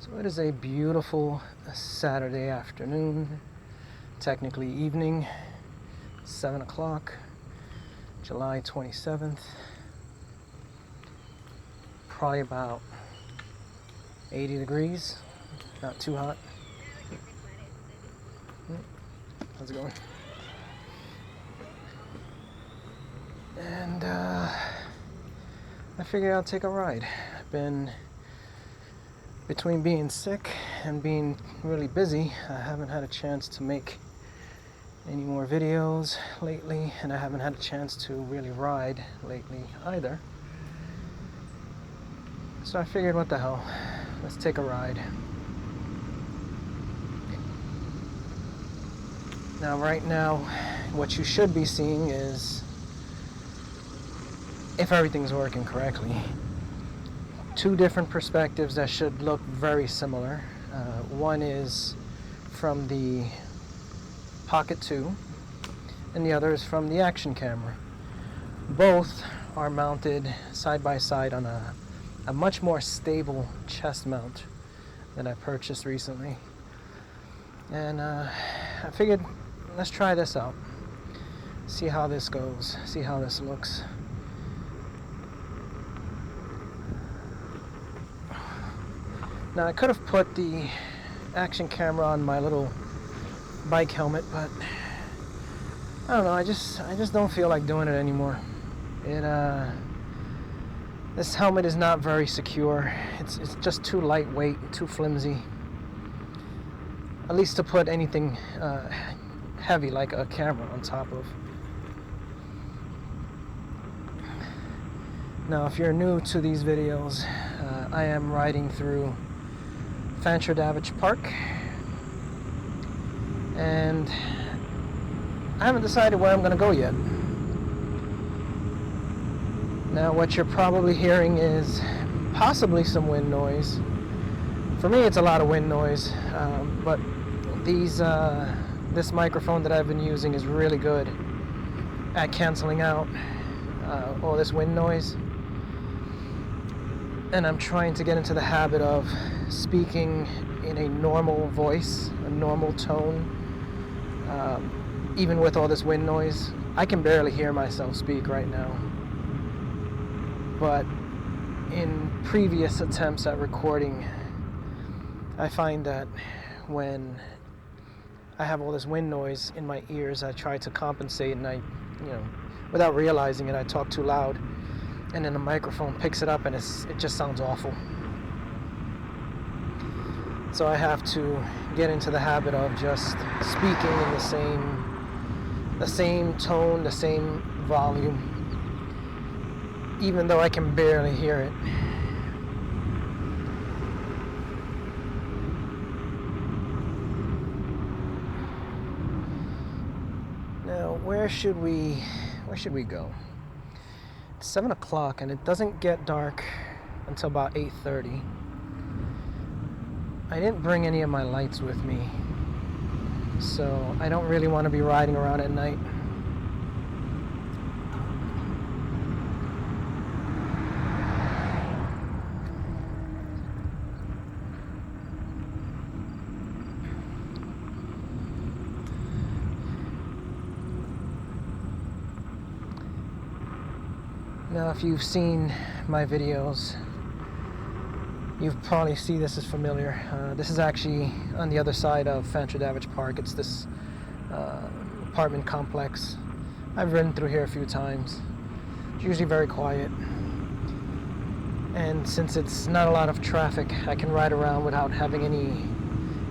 So it is a beautiful Saturday afternoon, technically evening, 7 o'clock, July 27th. Probably about 80 degrees, not too hot. How's it going? And I figured I'll take a ride. I've been between being sick and being really busy. I haven't had a chance to make any more videos lately, and I haven't had a chance to really ride lately either. So I figured, what the hell, let's take a ride. Now, right now, what you should be seeing is, if everything's working correctly, two different perspectives that should look very similar. One is from the Pocket 2, and the other is from the action camera. Both are mounted side by side on a much more stable chest mount that I purchased recently. And I figured, let's try this out. See how this goes, see how this looks. Now, I could have put the action camera on my little bike helmet, but I don't know, I just don't feel like doing it anymore. This helmet is not very secure. It's just too lightweight, too flimsy. At least to put anything heavy like a camera on top of. Now, if you're new to these videos, I am riding through Fantradavich Park, and I haven't decided where I'm going to go yet. Now, what you're probably hearing is possibly some wind noise. For me, it's a lot of wind noise, but this microphone that I've been using is really good at canceling out all this wind noise. And I'm trying to get into the habit of speaking in a normal voice, a normal tone, even with all this wind noise. I can barely hear myself speak right now. But in previous attempts at recording, I find that when I have all this wind noise in my ears, I try to compensate, and without realizing it, I talk too loud. And then the microphone picks it up, and it just sounds awful. So I have to get into the habit of just speaking in the same tone, the same volume, even though I can barely hear it. Now, where should we go? It's 7 o'clock, and it doesn't get dark until about 8:30. I didn't bring any of my lights with me, so I don't really want to be riding around at night. Now, if you've seen my videos, you've probably seen this is familiar. This is actually on the other side of Fantradavich Park. It's this apartment complex. I've ridden through here a few times. It's usually very quiet. And since it's not a lot of traffic, I can ride around without having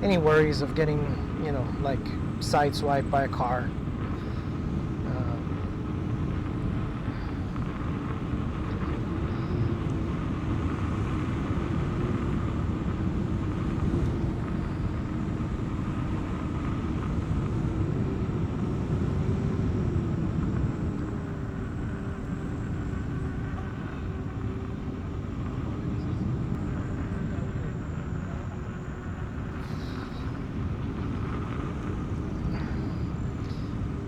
any worries of getting, like sideswiped by a car.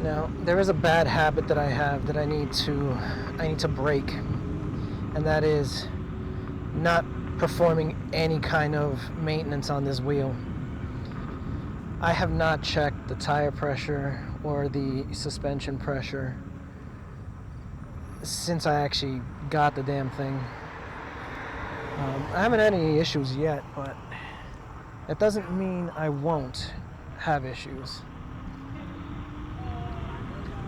Now, there is a bad habit that I have that I need to break, and that is not performing any kind of maintenance on this wheel. I have not checked the tire pressure or the suspension pressure since I actually got the damn thing. I haven't had any issues yet, but that doesn't mean I won't have issues.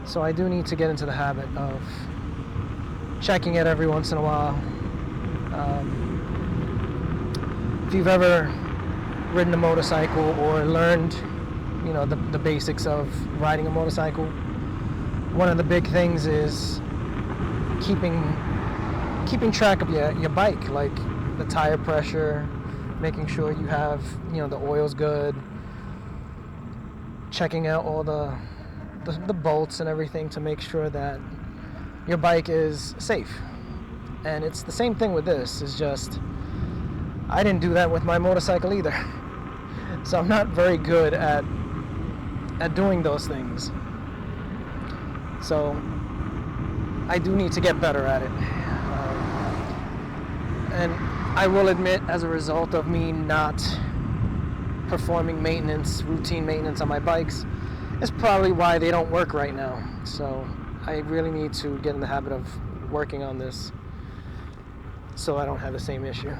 So I do need to get into the habit of checking it every once in a while. If you've ever ridden a motorcycle or learned, you know, the basics of riding a motorcycle, one of the big things is keeping track of your bike, like the tire pressure, making sure you have, you know, the oil's good, checking out all the bolts and everything to make sure that your bike is safe. And it's the same thing with this. It's just I didn't do that with my motorcycle either. So I'm not very good at doing those things. So I do need to get better at it. And I will admit, as a result of me not performing routine maintenance on my bikes, is probably why they don't work right now. So I really need to get in the habit of working on this so I don't have the same issue.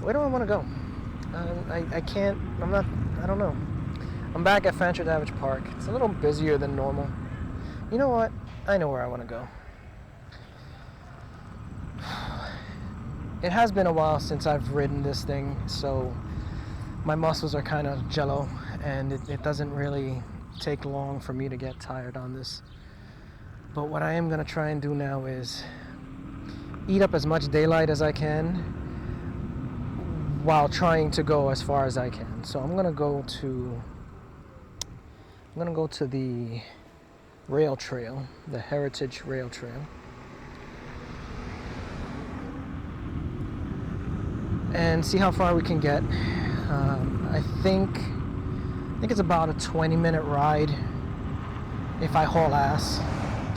Where do I want to go? I don't know. I'm back at Fancher Davidge Park. It's a little busier than normal. You know what? I know where I want to go. It has been a while since I've ridden this thing, so my muscles are kind of jello, and it doesn't really take long for me to get tired on this. But what I am going to try and do now is eat up as much daylight as I can while trying to go as far as I can. So I'm going to go to the rail trail, the Heritage Rail Trail. And see how far we can get. I think it's about a 20-minute ride if I haul ass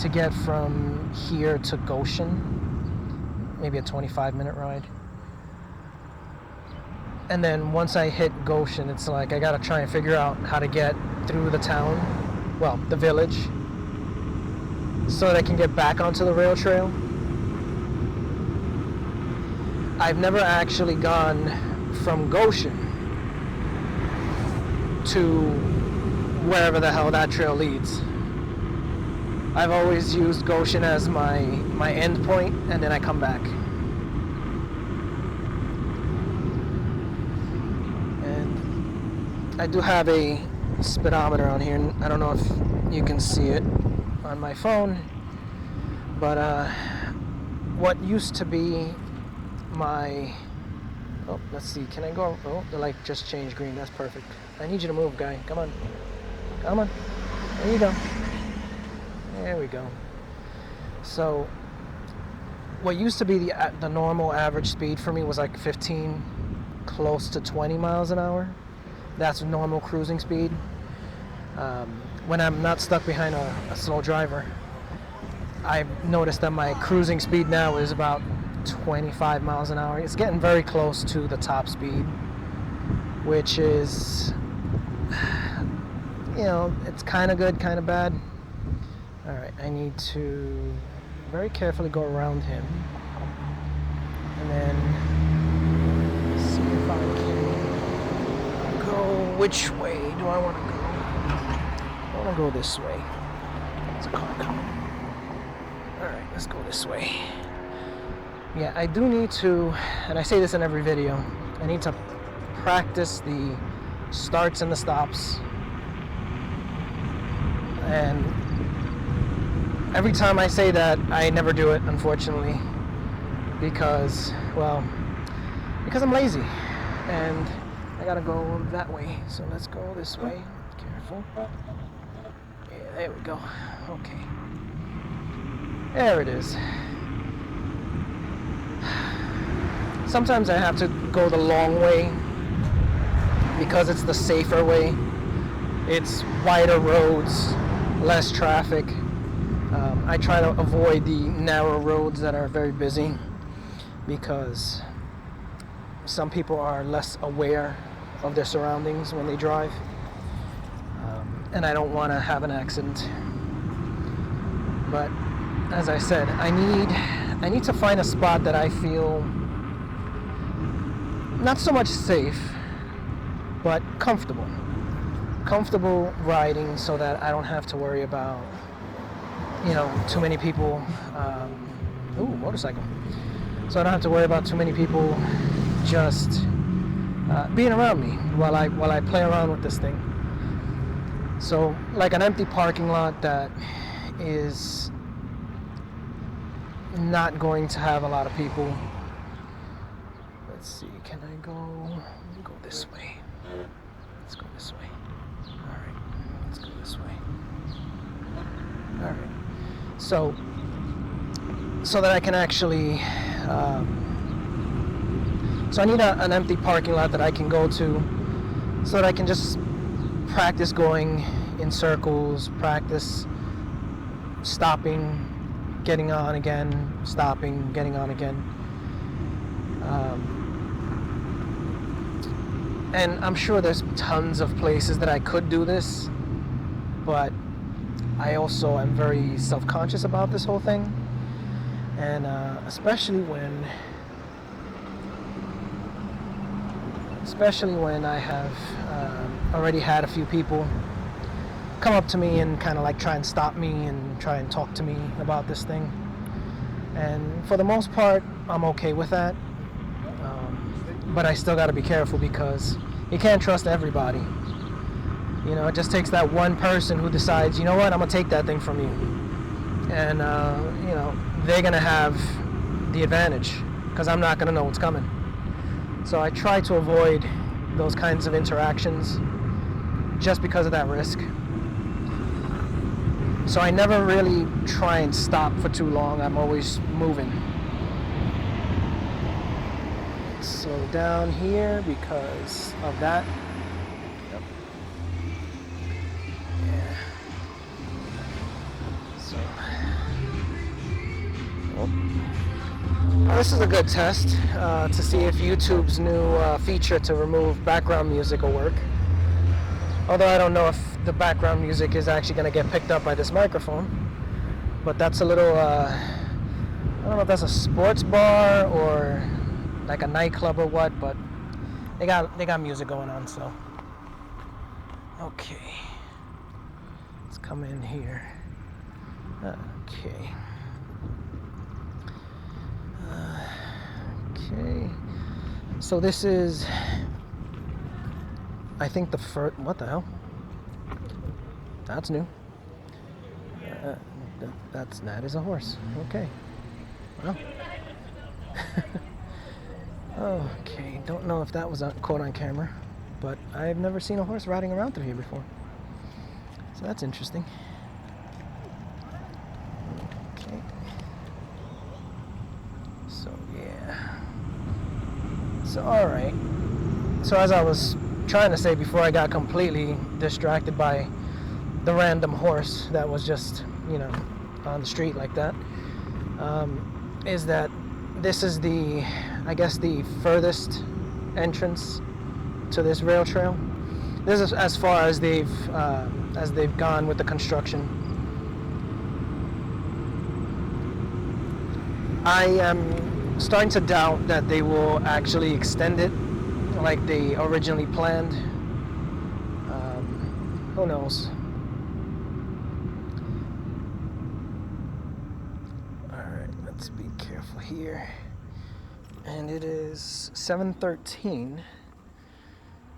to get from here to Goshen. Maybe a 25-minute ride. And then once I hit Goshen, it's like I gotta try and figure out how to get through the town, well, the village, so that I can get back onto the rail trail. I've never actually gone from Goshen to wherever the hell that trail leads. I've always used Goshen as my end point, and then I come back. And I do have a speedometer on here. I don't know if you can see it on my phone, but what used to be my... Oh, let's see, can I go? Oh, the light just changed green. That's perfect. I need you to move, guy. Come on. Come on. There you go. There we go. So, what used to be the normal average speed for me was like 15, close to 20 miles an hour. That's normal cruising speed. When I'm not stuck behind a slow driver, I've noticed that my cruising speed now is about 25 miles an hour. It's getting very close to the top speed, which is, you know, it's kind of good, kind of bad. Alright, I need to very carefully go around him and then see if I can go. Which way do I want to go? I want to go this way. There's a car coming. Alright, let's go this way. Yeah, I do need to, and I say this in every video, I need to practice the starts and the stops. And every time I say that, I never do it, unfortunately, because I'm lazy, and I gotta go that way. So let's go this way. Careful. Yeah, there we go. Okay. There it is. Sometimes I have to go the long way because it's the safer way. It's wider roads, less traffic. I try to avoid the narrow roads that are very busy because some people are less aware of their surroundings when they drive, and I don't want to have an accident. But as I said, I need to find a spot that I feel not so much safe, but comfortable riding, so that I don't have to worry about, you know, too many people. Ooh, motorcycle. So I don't have to worry about too many people just being around me while I play around with this thing. So like an empty parking lot that is not going to have a lot of people. Let's see, can I go this way? Let's go this way. Alright, let's go this way. Alright. So that I can actually so I need an empty parking lot that I can go to, so that I can just practice going in circles, practice stopping, getting on again, stopping, getting on again. And I'm sure there's tons of places that I could do this, but I also am very self-conscious about this whole thing. And especially when I have already had a few people come up to me and kind of like try and stop me and try and talk to me about this thing. And for the most part, I'm okay with that. But I still got to be careful, because you can't trust everybody. You know, it just takes that one person who decides, you know what, I'm going to take that thing from you. And, you know, they're going to have the advantage, because I'm not going to know what's coming. So I try to avoid those kinds of interactions just because of that risk. So I never really try and stop for too long. I'm always moving. Slow down here because of that. Yep. Yeah. So. Oh. This is a good test to see if YouTube's new feature to remove background music will work. Although I don't know if the background music is actually going to get picked up by this microphone. But that's a little, I don't know if that's a sports bar or like a nightclub or what, but they got music going on, so. Okay. Let's come in here. Okay. Okay. So this is, I think the first, what the hell? That's new. That is a horse. Okay. Well. Okay, don't know if that was caught on camera, but I've never seen a horse riding around through here before. So that's interesting. Okay. So yeah. So alright. So as I was trying to say before I got completely distracted by the random horse that was just, you know, on the street like that, is that this is the, I guess, the furthest entrance to this rail trail. This is as far as they've gone with the construction. I am starting to doubt that they will actually extend it like they originally planned. Who knows? Alright, let's be careful here. And it is 7:13.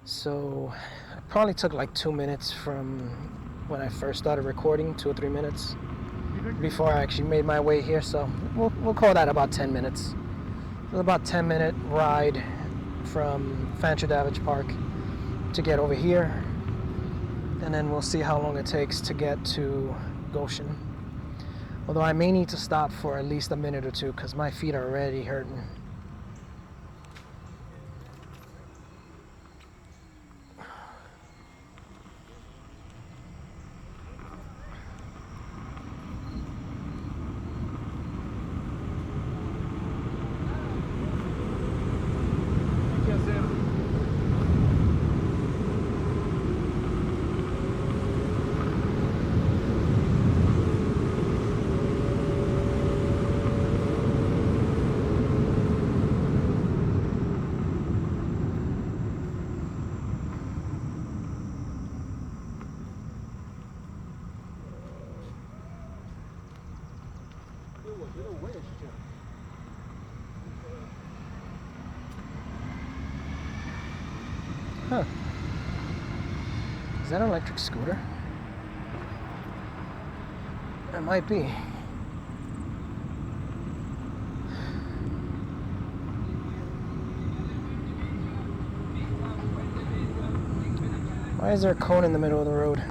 So it probably took like 2 minutes from when I first started recording, 2 or 3 minutes before I actually made my way here. So we'll call that about 10 minutes. It was about 10-minute ride from Fancher Davidge Park to get over here, and then we'll see how long it takes to get to Goshen. Although I may need to stop for at least a minute or two because my feet are already hurting. Huh. Is that an electric scooter? It might be. Why is there a cone in the middle of the road?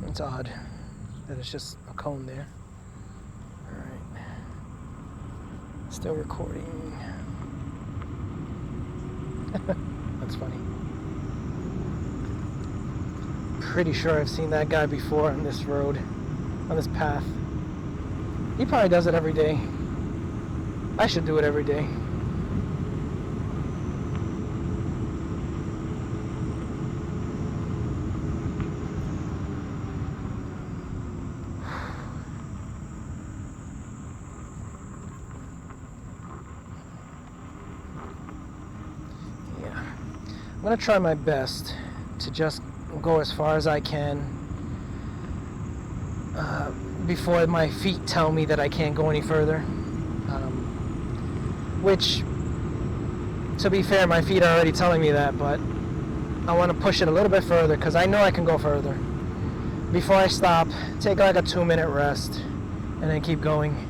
It's odd that it's just a cone there. Alright. Still recording. That's funny. Pretty sure I've seen that guy before on this road, on this path. He probably does it every day. I should do it every day. I'm going to try my best to just go as far as I can before my feet tell me that I can't go any further. Which, to be fair, my feet are already telling me that, but I want to push it a little bit further because I know I can go further. Before I stop, take like a 2-minute rest and then keep going.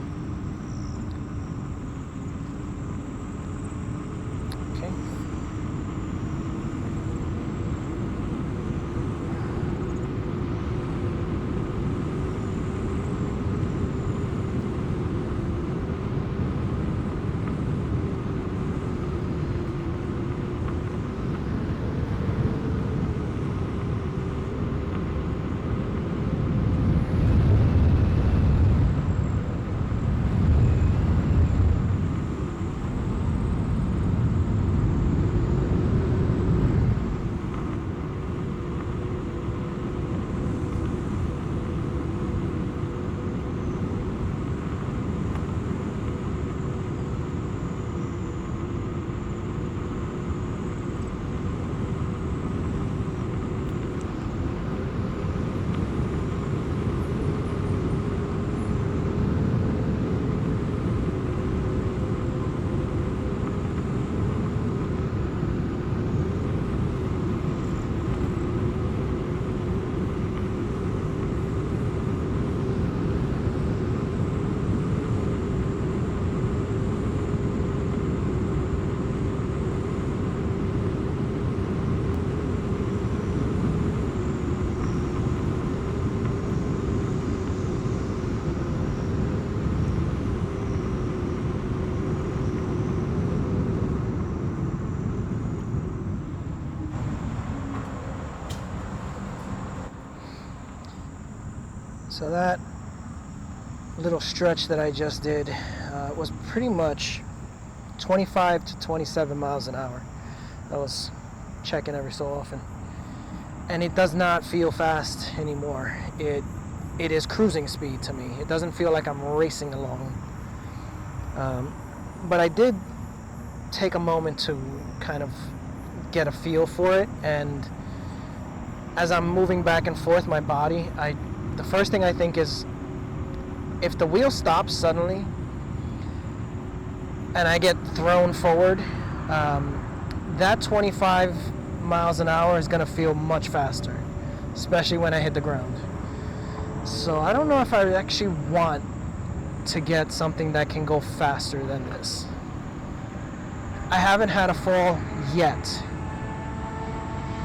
So that little stretch that I just did was pretty much 25 to 27 miles an hour. I was checking every so often. And it does not feel fast anymore. It is cruising speed to me. It doesn't feel like I'm racing along. But I did take a moment to kind of get a feel for it, and as I'm moving back and forth my body, the first thing I think is, if the wheel stops suddenly and I get thrown forward, that 25 miles an hour is going to feel much faster, especially when I hit the ground. So I don't know if I actually want to get something that can go faster than this. I haven't had a fall yet.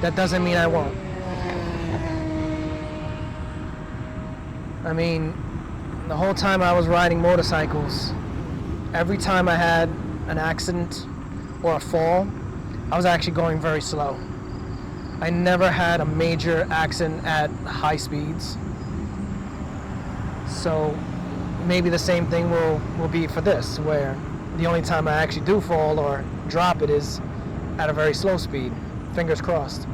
That doesn't mean I won't. I mean, the whole time I was riding motorcycles, every time I had an accident or a fall, I was actually going very slow. I never had a major accident at high speeds. So maybe the same thing will be for this, where the only time I actually do fall or drop it is at a very slow speed. Fingers crossed.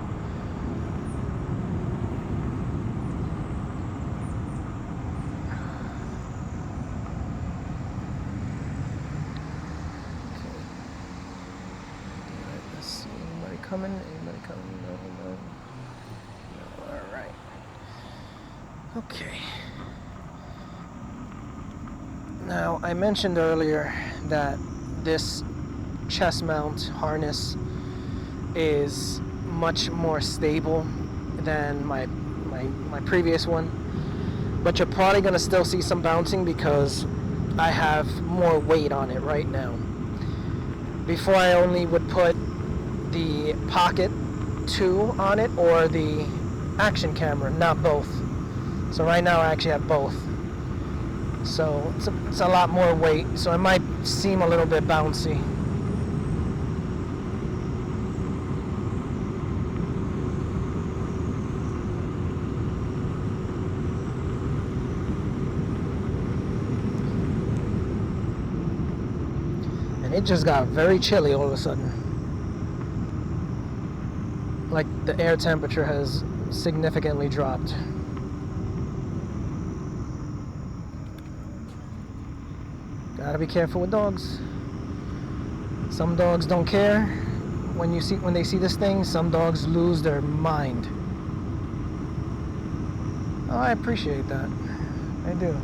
Anybody coming? No. All right. Okay. Now, I mentioned earlier that this chest mount harness is much more stable than my previous one, but you're probably going to still see some bouncing because I have more weight on it right now. Before, I only would put the Pocket 2 on it or the action camera, not both. So right now I actually have both. So it's a lot more weight, so it might seem a little bit bouncy. And it just got very chilly all of a sudden. Like the air temperature has significantly dropped. Gotta be careful with dogs. Some dogs don't care when they see this thing. Some dogs lose their mind. Oh, I appreciate that. I do.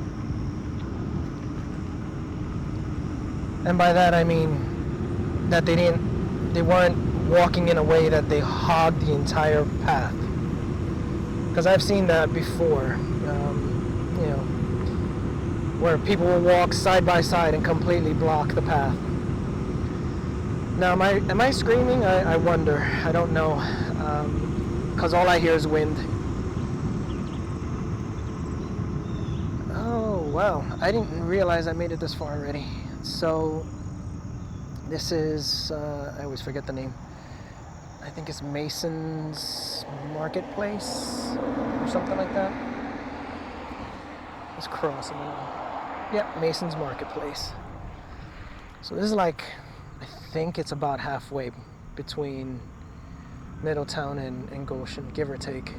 And by that I mean that they weren't walking in a way that they hogged the entire path. Because I've seen that before. You know, where people will walk side by side and completely block the path. Now, am I screaming? I wonder. I don't know. Because all I hear is wind. Oh, wow. I didn't realize I made it this far already. So, this is, I always forget the name. I think it's Mason's Marketplace or something like that. Let's cross it. Yep, Mason's Marketplace. So this is like, I think it's about halfway between Middletown and Goshen, give or take.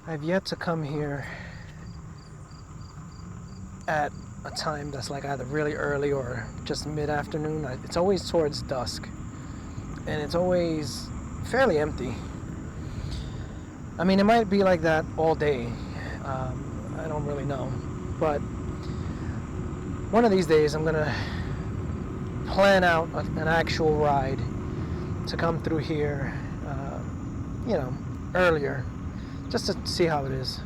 I've yet to come here at a time that's like either really early or just mid-afternoon. It's always towards dusk, and it's always fairly empty. I mean, it might be like that all day. I don't really know, but one of these days I'm gonna plan out an actual ride to come through here, you know, earlier, just to see how it is.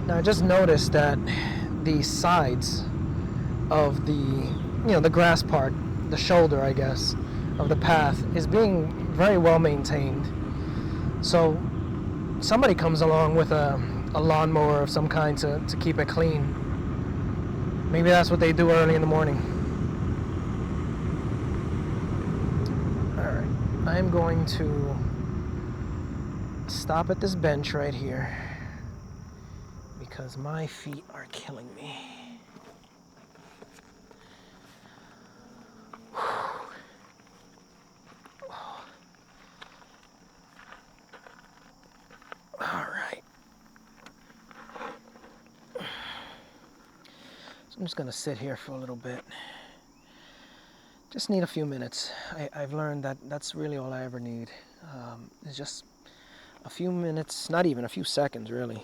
Now I just noticed that the sides of the grass part, the shoulder, I guess, of the path is being very well maintained. So somebody comes along with a lawnmower of some kind to keep it clean. Maybe that's what they do early in the morning. Alright, I'm going to stop at this bench right here, because my feet are killing me. Alright. So I'm just going to sit here for a little bit. Just need a few minutes. I've learned that that's really all I ever need. It's just a few minutes, not even a few seconds really,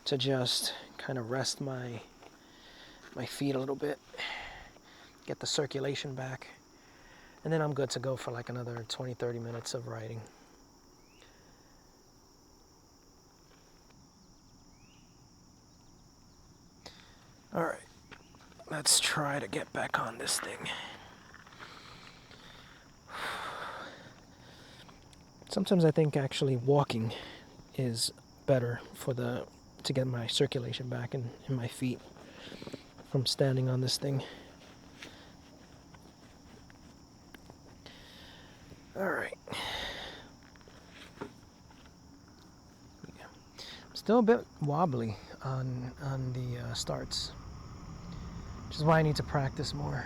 to just kind of rest my feet a little bit, get the circulation back, and then I'm good to go for like another 20-30 minutes of riding. Alright, let's try to get back on this thing. Sometimes I think actually walking is better to get my circulation back in my feet from standing on this thing. Alright. I'm still a bit wobbly on the starts, which is why I need to practice more.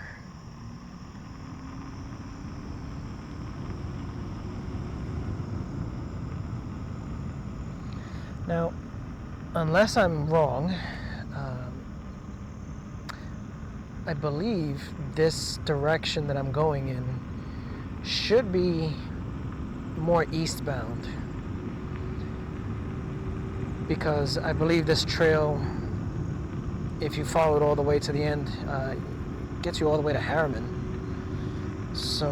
Now, unless I'm wrong, I believe this direction that I'm going in should be more eastbound, because I believe this trail, if you follow it all the way to the end, gets you all the way to Harriman. So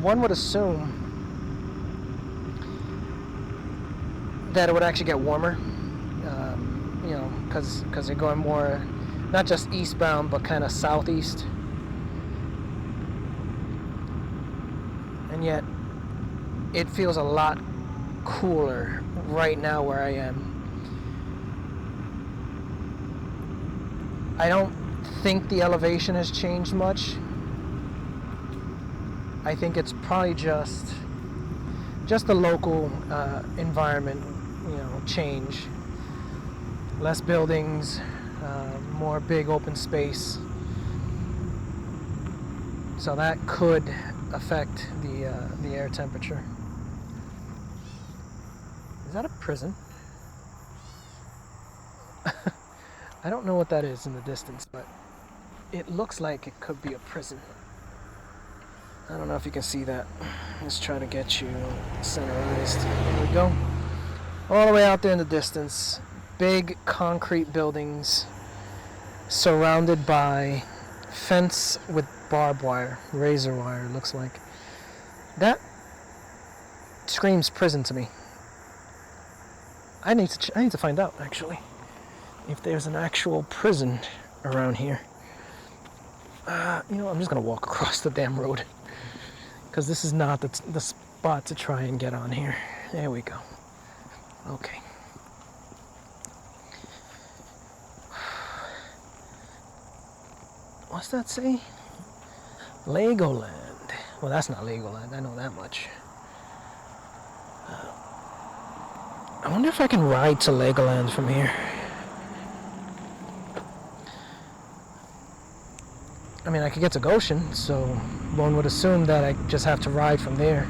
one would assume that it would actually get warmer, because they're going more, not just eastbound, but kind of southeast. And yet, it feels a lot cooler right now where I am. I don't think the elevation has changed much. I think it's probably just the local environment, change. Less buildings, more big open space. So that could affect the air temperature. Is that a prison? I don't know what that is in the distance, but it looks like it could be a prison. I don't know if you can see that. Let's try to get you centerized. There we go. All the way out there in the distance, big concrete buildings surrounded by fence with barbed wire, razor wire, looks like. That screams prison to me. I need to find out, actually, if there's an actual prison around here. I'm just gonna walk across the damn road, because this is not the spot to try and get on here. There we go. Okay. what's that say? Legoland. Well, that's not Legoland, I know that much. I wonder if I can ride to Legoland from here. I mean, I could get to Goshen, so one would assume that I just have to ride from there.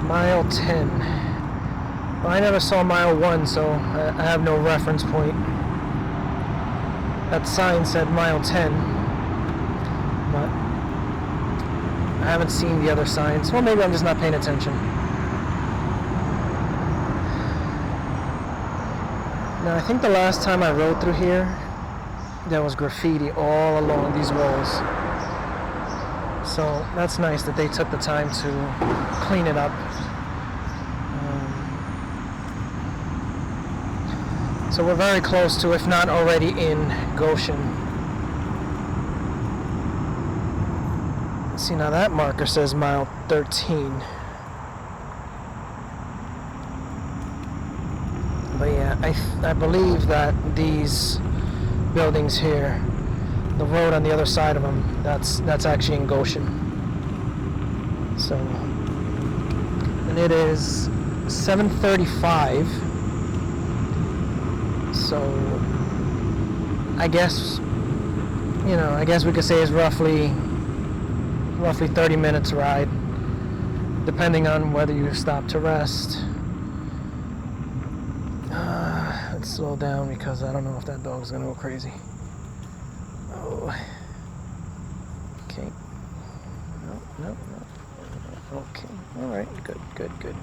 Mile 10. Well, I never saw mile 1, so I have no reference point. That sign said mile 10, but I haven't seen the other signs. Well, maybe I'm just not paying attention. Now, I think the last time I rode through here, there was graffiti all along these walls. So that's nice that they took the time to clean it up. So we're very close to, if not already in, Goshen. See, now that marker says mile 13. But yeah, I believe that these buildings here, the road on the other side of them, that's actually in Goshen. So, and it is 7:35. So, I guess we could say it's roughly 30 minutes ride, depending on whether you stop to rest. Let's slow down because I don't know if that dog's gonna go crazy. Oh. Okay. No. Okay. Alright, good.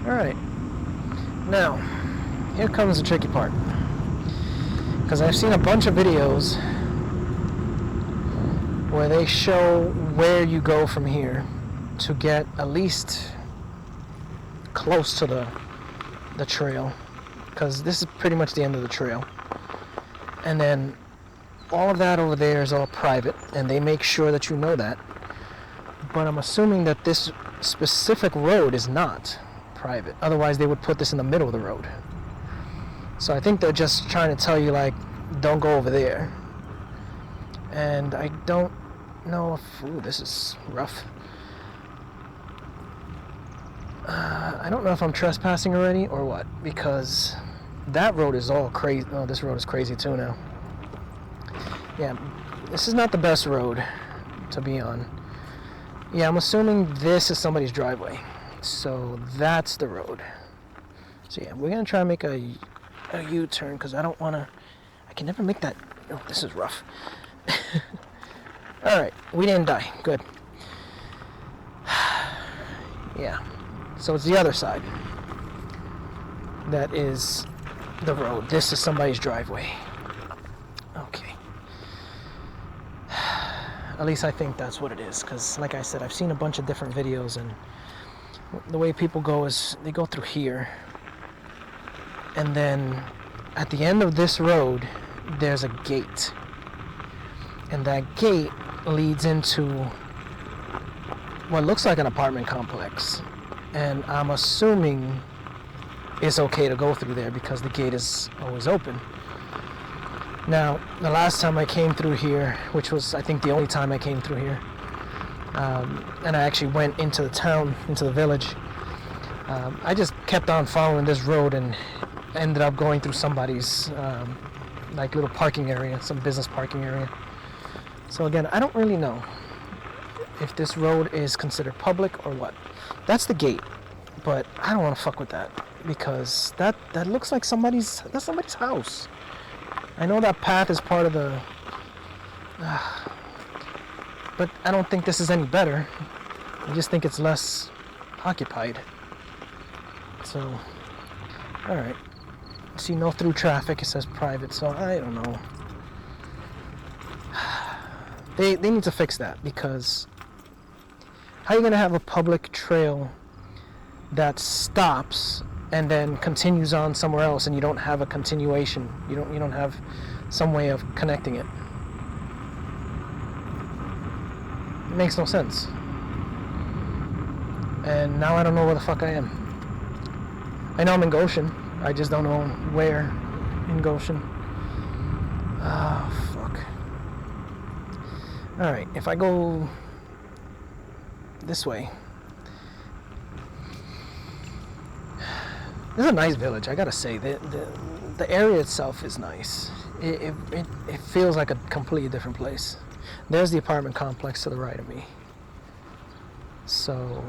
Alright. Now, here comes the tricky part. Because I've seen a bunch of videos where they show where you go from here to get at least close to the trail. Because this is pretty much the end of the trail. And then all of that over there is all private, and they make sure that you know that. But I'm assuming that this specific road is not private. Otherwise, they would put this in the middle of the road. So I think they're just trying to tell you, like, don't go over there. And I don't know if... Ooh, this is rough. I don't know if I'm trespassing already or what, because that road is all crazy. Oh, this road is crazy too now. Yeah, this is not the best road to be on. Yeah, I'm assuming this is somebody's driveway. So that's the road. So yeah, we're gonna try to make a U-turn because I don't wanna, I can never make that. Oh, this is rough. Alright, we didn't die. Good. Yeah. So it's the other side. That is the road. This is somebody's driveway. Okay. At least I think that's what it is, because like I said, I've seen a bunch of different videos, and the way people go is they go through here, and then at the end of this road there's a gate, and that gate leads into what looks like an apartment complex, and I'm assuming it's okay to go through there because the gate is always open. Now, the last time I came through here, which was I think the only time I came through here, and I actually went into the town, into the village, I just kept on following this road and ended up going through somebody's like little parking area, some business parking area. So again, I don't really know if this road is considered public or what. That's the gate, but I don't want to fuck with that because that looks like that's somebody's house. I know that path is part of the but I don't think this is any better. I just think it's less occupied. So, alright. See, no through traffic, it says private, so I don't know. They need to fix that, because how are you going to have a public trail that stops and then continues on somewhere else and you don't have a continuation? You don't have some way of connecting it. It makes no sense. And now I don't know where the fuck I am. I know I'm in Goshen. I just don't know where in Goshen. Oh, fuck. Alright, if I go this way. This is a nice village, I gotta say. The area itself is nice. It feels like a completely different place. There's the apartment complex to the right of me. So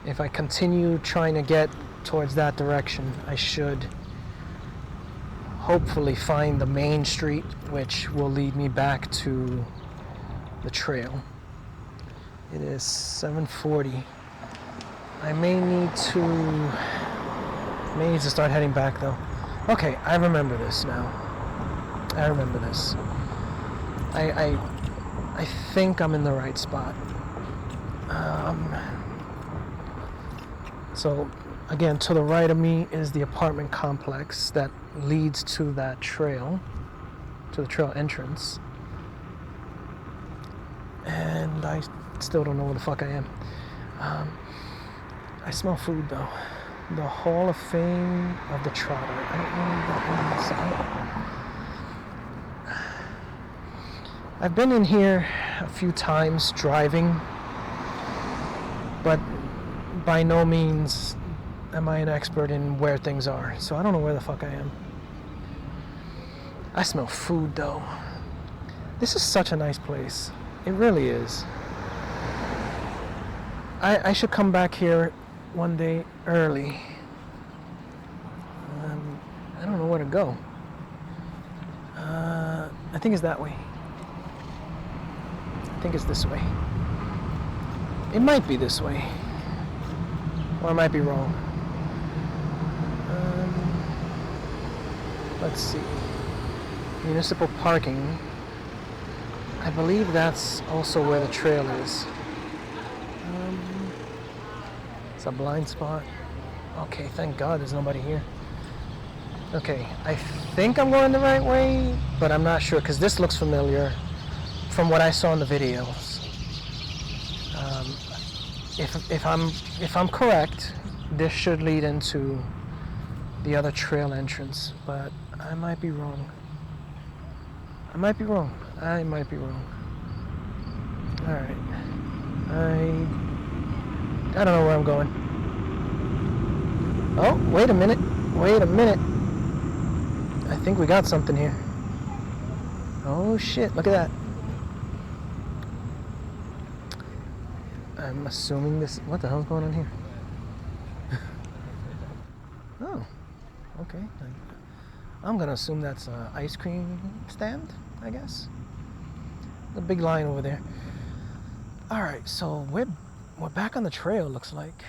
if I continue trying to get towards that direction, I should hopefully find the main street, which will lead me back to the trail. It is 7:40. I may need to start heading back though. Okay, I remember this now. I remember this. I think I'm in the right spot. So again, to the right of me is the apartment complex that leads to that trail, to the trail entrance. And I still don't know where the fuck I am. I smell food though. The Hall of Fame of the Trotter. I don't know what that means. I've been in here a few times driving, but by no means am I an expert in where things are, so I don't know where the fuck I am. I smell food though. This is such a nice place. It really is. I should come back here one day early. I don't know where to go. I think it's that way. I think it's this way. It might be this way. Or I might be wrong. Let's see. Municipal parking. I believe that's also where the trail is. It's a blind spot. Okay, thank God there's nobody here. Okay, I think I'm going the right way, but I'm not sure because this looks familiar from what I saw in the videos. If I'm correct, this should lead into the other trail entrance, but I might be wrong. I might be wrong. All right. I don't know where I'm going. Oh, wait a minute. I think we got something here. Oh shit, look at that. I'm assuming this... What the hell's going on here? Oh, okay. I'm gonna assume that's an ice cream stand, I guess. The big line over there. Alright, so we're back on the trail, looks like.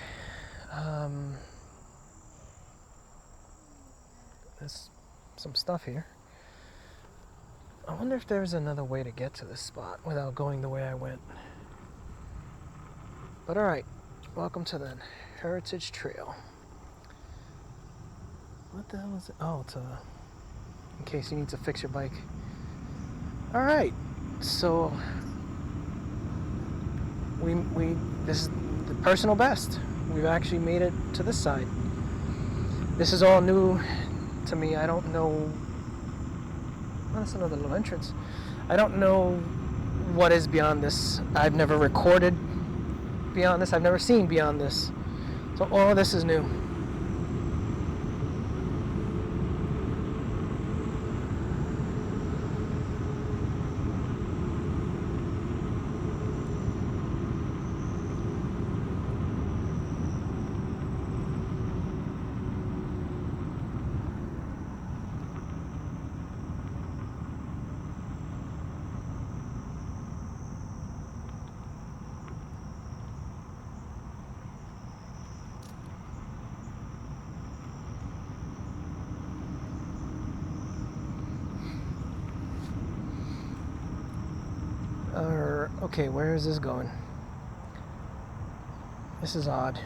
There's some stuff here. I wonder if there's another way to get to this spot without going the way I went. But alright, welcome to the Heritage Trail. What the hell is it? Oh, it's in case you need to fix your bike. Alright, so this is the personal best. We've actually made it to this side. This is all new to me. I don't know. Oh, that's another little entrance. I don't know what is beyond this. I've never recorded beyond this. I've never seen beyond this. So all this is new. Okay, where is this going? This is odd.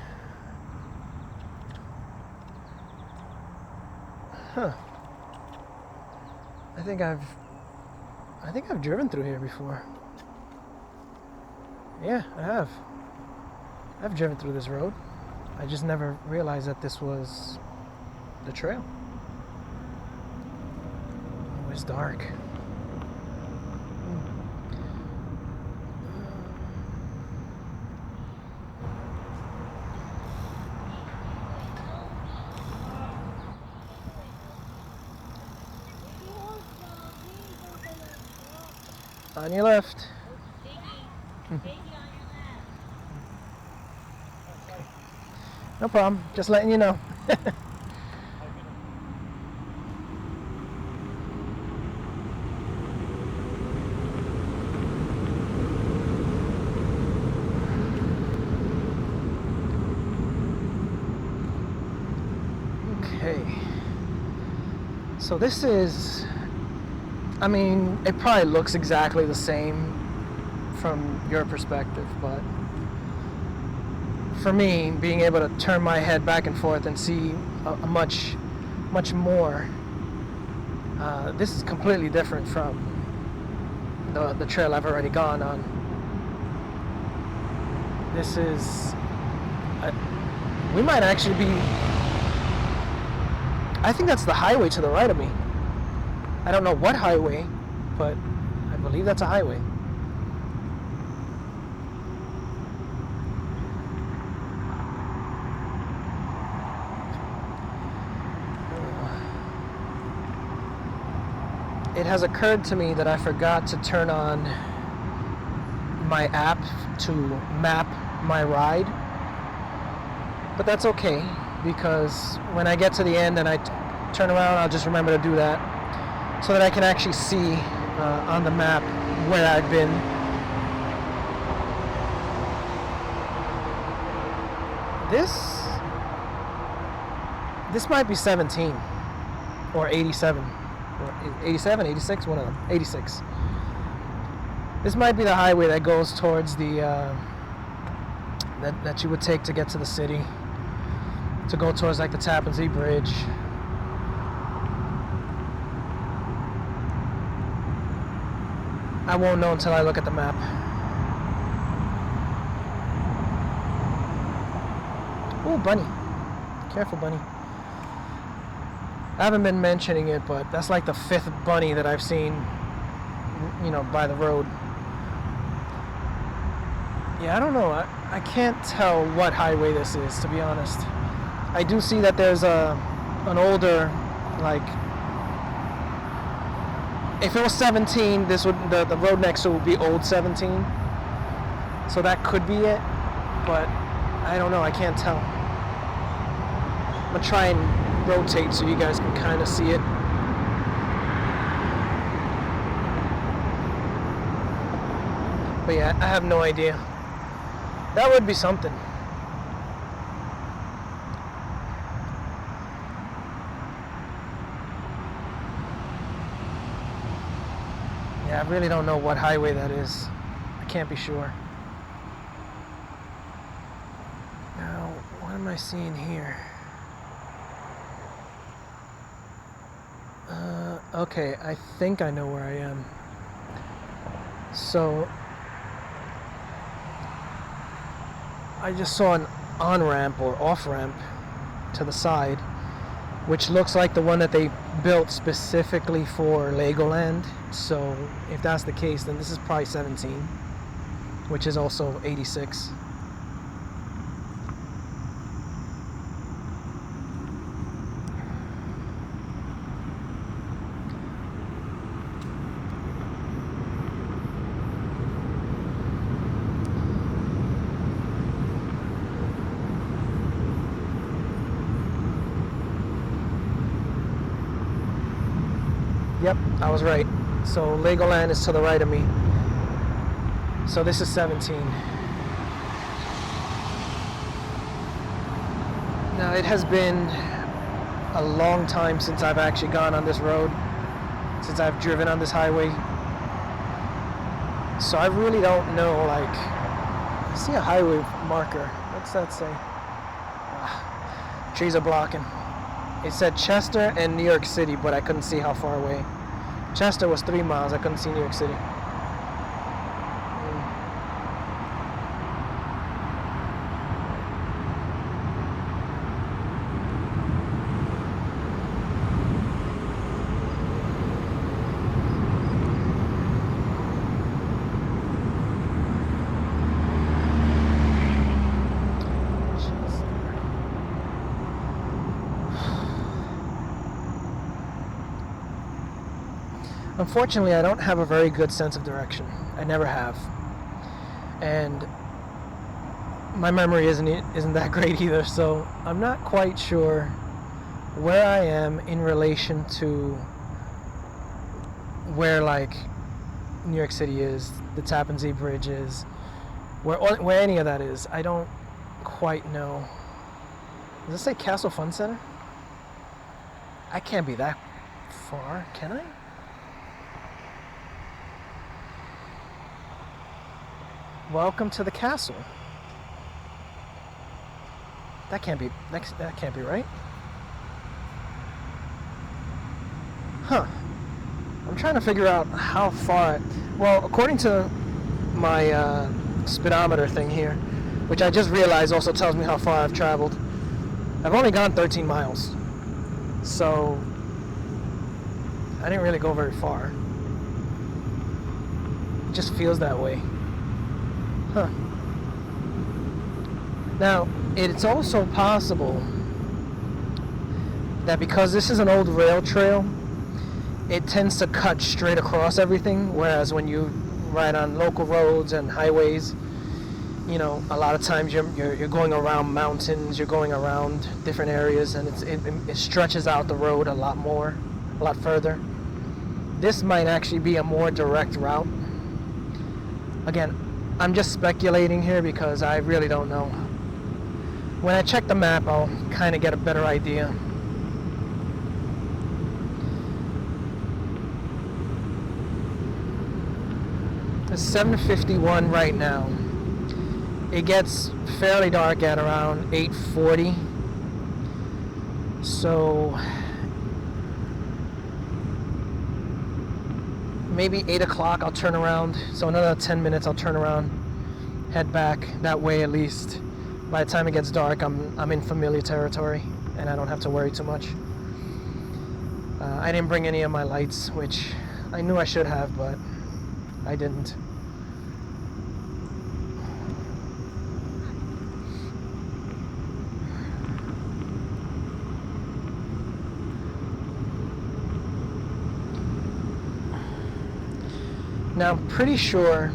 Huh. I think I've driven through here before. Yeah, I have. I've driven through this road. I just never realized that this was the trail. Oh, it's dark. On your left. No problem. Just letting you know. Okay. So this is... I mean, it probably looks exactly the same from your perspective, but for me, being able to turn my head back and forth and see a much more, this is completely different from the trail I've already gone on. This is, we might actually be, I think that's the highway to the right of me. I don't know what highway, but I believe that's a highway. It has occurred to me that I forgot to turn on my app to map my ride. But that's okay, because when I get to the end and I turn around, I'll just remember to do that, so that I can actually see on the map where I've been. This might be 17 or 87 or 87, 86, one of them. 86. This might be the highway that goes towards the that you would take to get to the city, to go towards like the Tappan Zee Bridge. I won't know until I look at the map. Oh, bunny. Careful, bunny. I haven't been mentioning it, but that's like the 5th bunny that I've seen, you know, by the road. Yeah, I don't know. I can't tell what highway this is, to be honest. I do see that there's an older, like, if it was 17, this would the road next to it would be old 17. So that could be it, but I don't know. I can't tell. I'm gonna try and rotate so you guys can kind of see it. But yeah, I have no idea. That would be something. Yeah, I really don't know what highway that is. I can't be sure. Now, what am I seeing here? Okay, I think I know where I am. So, I just saw an on-ramp or off-ramp to the side, which looks like the one that they built specifically for Legoland. So if that's the case, then this is probably 17, which is also 86. Yep, I was right. So Legoland is to the right of me. So this is 17. Now it has been a long time since I've actually gone on this road, since I've driven on this highway. So I really don't know, like, I see a highway marker. What's that say? Trees are blocking. It said Chester and New York City, but I couldn't see how far away. Chester was 3 miles. I couldn't see New York City. Unfortunately, I don't have a very good sense of direction. I never have. And my memory isn't that great either, so I'm not quite sure where I am in relation to where, like, New York City is, the Tappan Zee Bridge is, where any of that is. I don't quite know. Does it say Castle Fun Center? I can't be that far, can I? Welcome to the castle. That can't be right. Huh. I'm trying to figure out how far. Well, according to my speedometer thing here, which I just realized also tells me how far I've traveled, I've only gone 13 miles. So I didn't really go very far. It just feels that way. Huh. Now, it's also possible that because this is an old rail trail, it tends to cut straight across everything, whereas when you ride on local roads and highways, you know, a lot of times you're going around mountains, you're going around different areas, and it stretches out the road a lot further. This might actually be a more direct route. Again, I'm just speculating here because I really don't know. When I check the map, I'll kind of get a better idea. It's 7:51 right now. It gets fairly dark at around 8:40. So maybe 8 o'clock I'll turn around. So another 10 minutes I'll turn around, head back. That way at least by the time it gets dark I'm in familiar territory and I don't have to worry too much. I didn't bring any of my lights, which I knew I should have, but I didn't. Now I'm pretty sure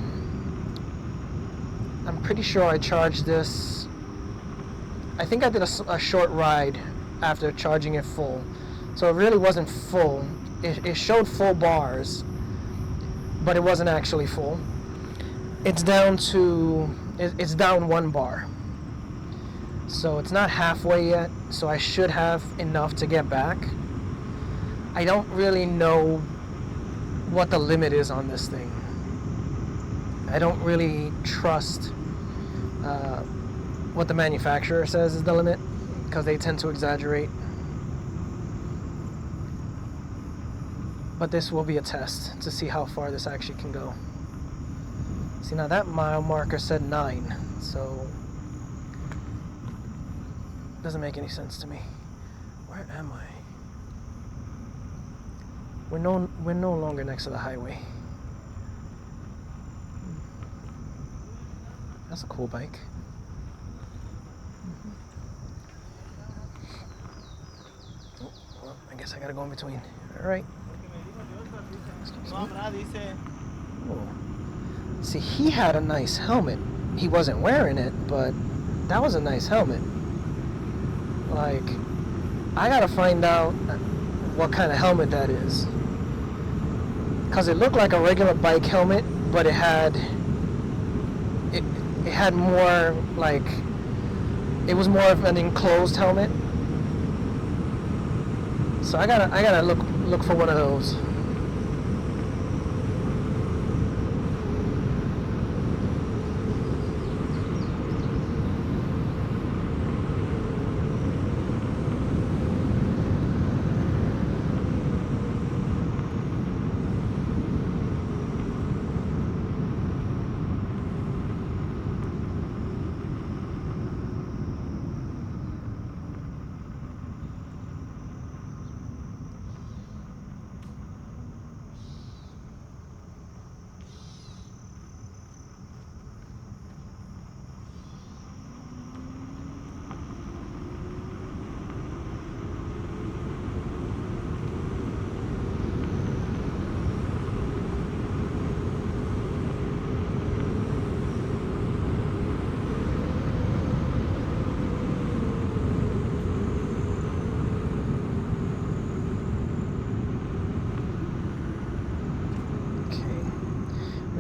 I charged this. I think I did a short ride after charging it full, so it really wasn't full. It showed full bars, but it wasn't actually full. It's down 1 bar, so it's not halfway yet, so I should have enough to get back. I don't really know what the limit is on this thing. I don't really trust what the manufacturer says is the limit, because they tend to exaggerate. But this will be a test to see how far this actually can go. See, now that mile marker said 9, so doesn't make any sense to me. Where am I? We're no longer next to the highway. That's a cool bike. Oh, well, I guess I gotta go in between. All right. Oh. See, he had a nice helmet. He wasn't wearing it, but that was a nice helmet. Like, I gotta find out what kind of helmet that is. Because it looked like a regular bike helmet, but it had more, like, it was more of an enclosed helmet. So I gotta look for one of those.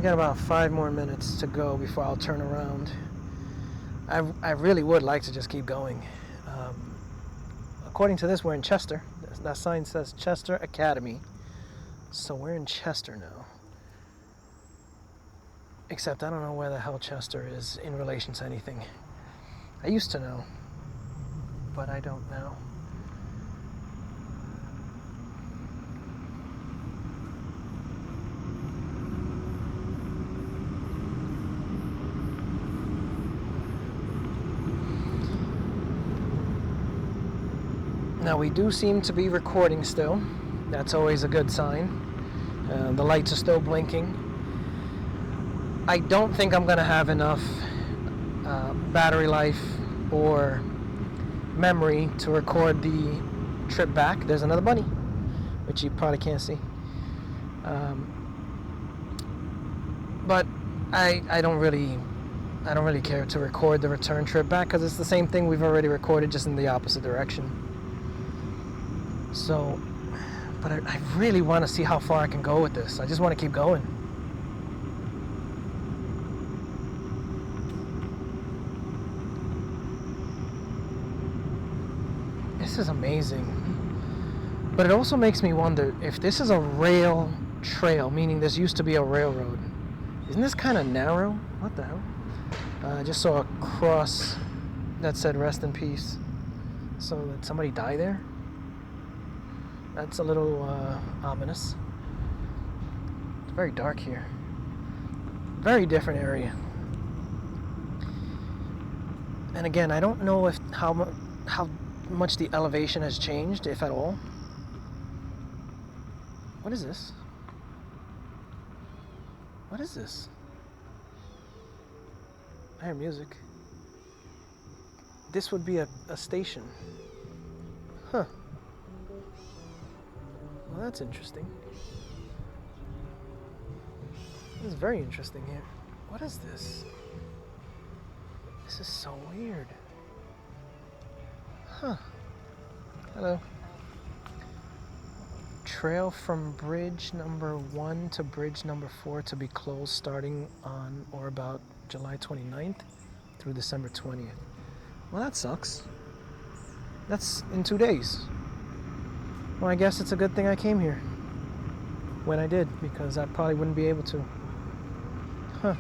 Got about 5 more minutes to go before I'll turn around. I really would like to just keep going. According to this, we're in Chester. That sign says Chester Academy. So we're in Chester now. Except I don't know where the hell Chester is in relation to anything. I used to know, but I don't now. Now we do seem to be recording still. That's always a good sign. The lights are still blinking. I don't think I'm gonna have enough battery life or memory to record the trip back. There's another bunny, which you probably can't see. But I don't really care to record the return trip back, because it's the same thing we've already recorded, just in the opposite direction. So, but I really want to see how far I can go with this. I just want to keep going. This is amazing. But it also makes me wonder if this is a rail trail, meaning this used to be a railroad. Isn't this kind of narrow? What the hell? I just saw a cross that said "Rest in Peace." So did somebody die there? That's a little ominous. It's very dark here. Very different area. And again, I don't know if how much the elevation has changed, if at all. What is this? What is this? I hear music. This would be a station. Huh. Well, that's interesting. This is very interesting here. What is this? This is so weird. Huh. Hello. Trail from bridge number 1 to bridge number 4 to be closed starting on or about July 29th through December 20th. Well, that sucks. That's in 2 days. Well, I guess it's a good thing I came here when I did, because I probably wouldn't be able to. Huh.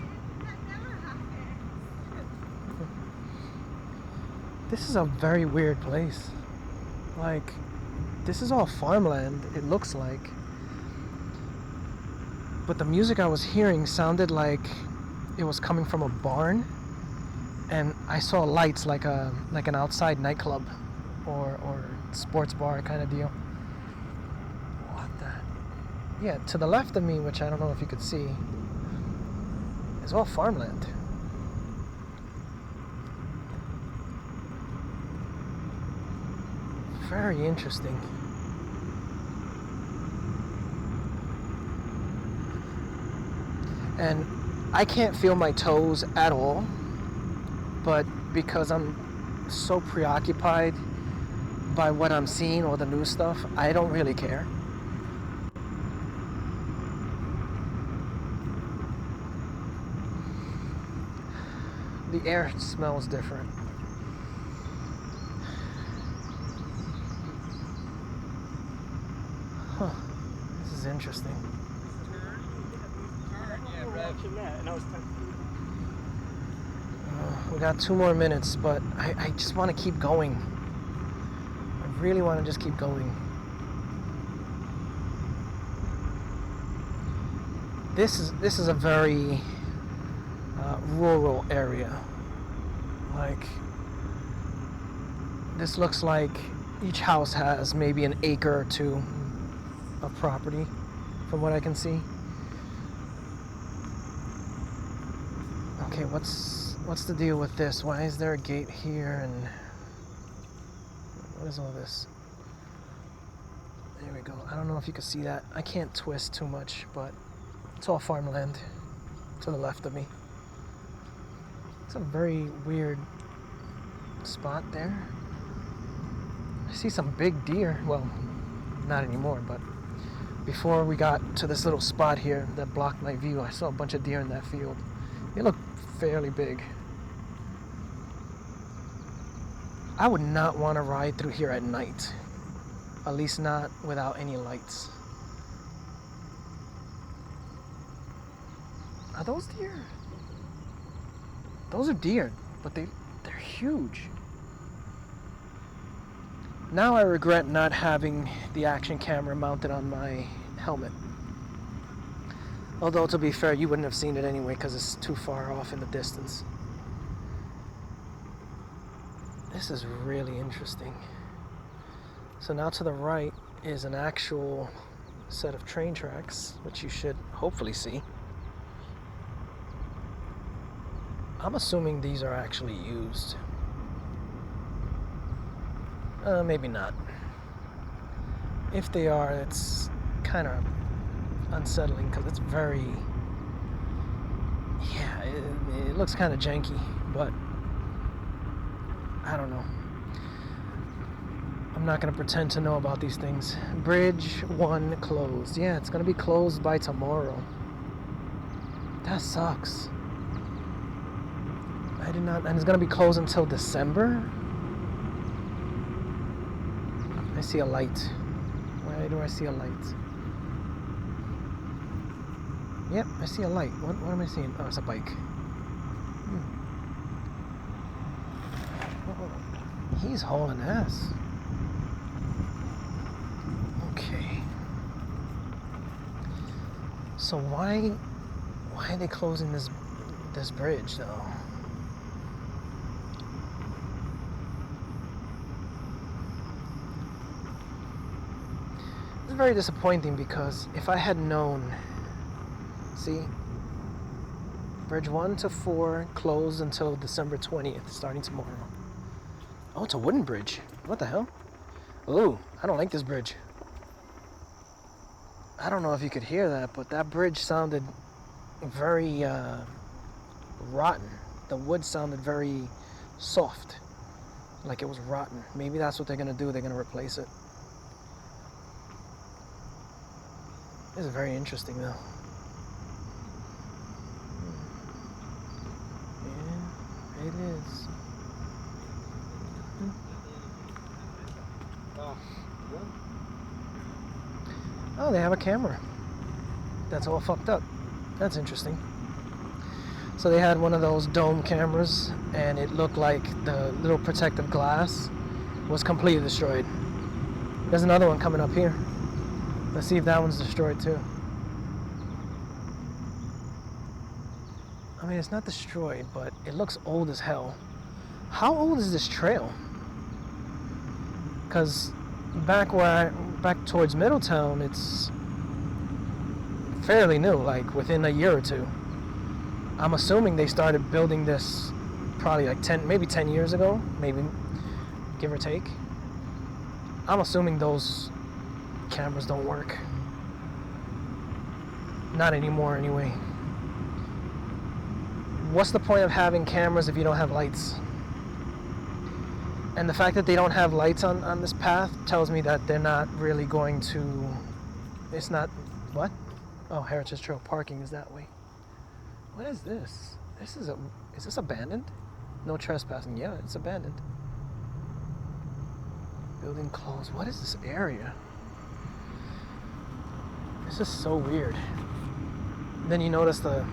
This is a very weird place. Like, this is all farmland, it looks like. But the music I was hearing sounded like it was coming from a barn. And I saw lights like an outside nightclub or sports bar kind of deal. What the? Yeah, to the left of me, which I don't know if you could see, is all farmland. Very interesting. And I can't feel my toes at all, but because I'm so preoccupied by what I'm seeing or the new stuff, I don't really care. The air smells different. Huh. This is interesting. We got 2 more minutes, but I just want to keep going. I really want to just keep going. This is a very rural area. Like, this looks like each house has maybe an acre or 2 of property, from what I can see. Okay, what's the deal with this? Why is there a gate here, and what is all this? There we go. I don't know if you can see that. I can't twist too much, but it's all farmland to the left of me. It's a very weird spot there. I see some big deer. Well, not anymore, but before we got to this little spot here that blocked my view, I saw a bunch of deer in that field. They look fairly big. I would not want to ride through here at night. At least not without any lights. Are those deer? Those are deer, but they're huge. Now I regret not having the action camera mounted on my helmet. Although, to be fair, you wouldn't have seen it anyway because it's too far off in the distance. This is really interesting. So now to the right is an actual set of train tracks, which you should hopefully see. I'm assuming these are actually used. Maybe not. If they are, it's kind of unsettling because it's very, yeah, it looks kind of janky, but I don't know. I'm not going to pretend to know about these things. Bridge 1 closed. Yeah, it's going to be closed by tomorrow. That sucks. I did not, and it's going to be closed until December? I see a light. Why do I see a light? Yep, I see a light. What am I seeing? Oh, it's a bike. Oh, he's hauling ass. Okay. So why are they closing this bridge though? It's very disappointing because if I had known, see, bridge 1 to 4 closed until December 20th, starting tomorrow. Oh, it's a wooden bridge. What the hell? Oh, I don't like this bridge. I don't know if you could hear that, but that bridge sounded very rotten. The wood sounded very soft, like it was rotten. Maybe that's what they're gonna do. They're gonna replace it. This is very interesting though. Yeah, it is. Oh, they have a camera. That's all fucked up. That's interesting. So they had one of those dome cameras, and it looked like the little protective glass was completely destroyed. There's another one coming up here. Let's see if that one's destroyed too. I mean, it's not destroyed, but it looks old as hell. How old is this trail? Because back towards Middletown, it's fairly new, like within a year or two. I'm assuming they started building this probably like maybe 10 years ago, maybe, give or take. I'm assuming those cameras don't work. Not anymore, anyway. What's the point of having cameras if you don't have lights? And the fact that they don't have lights on this path tells me that they're not really going to... It's not... What? Oh, Heritage Trail parking is that way. What is this? Is this abandoned? No trespassing. Yeah, it's abandoned. Building closed. What is this area? This is so weird. Then you notice the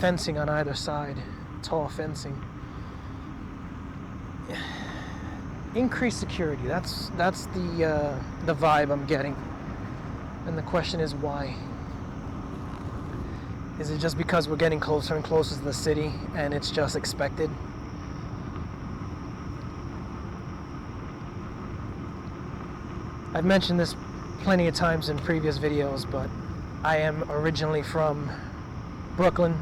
fencing on either side. Tall fencing. Increased security. That's the vibe I'm getting. And the question is why? Is it just because we're getting closer and closer to the city and it's just expected? I've mentioned this plenty of times in previous videos, but I am originally from Bklyn,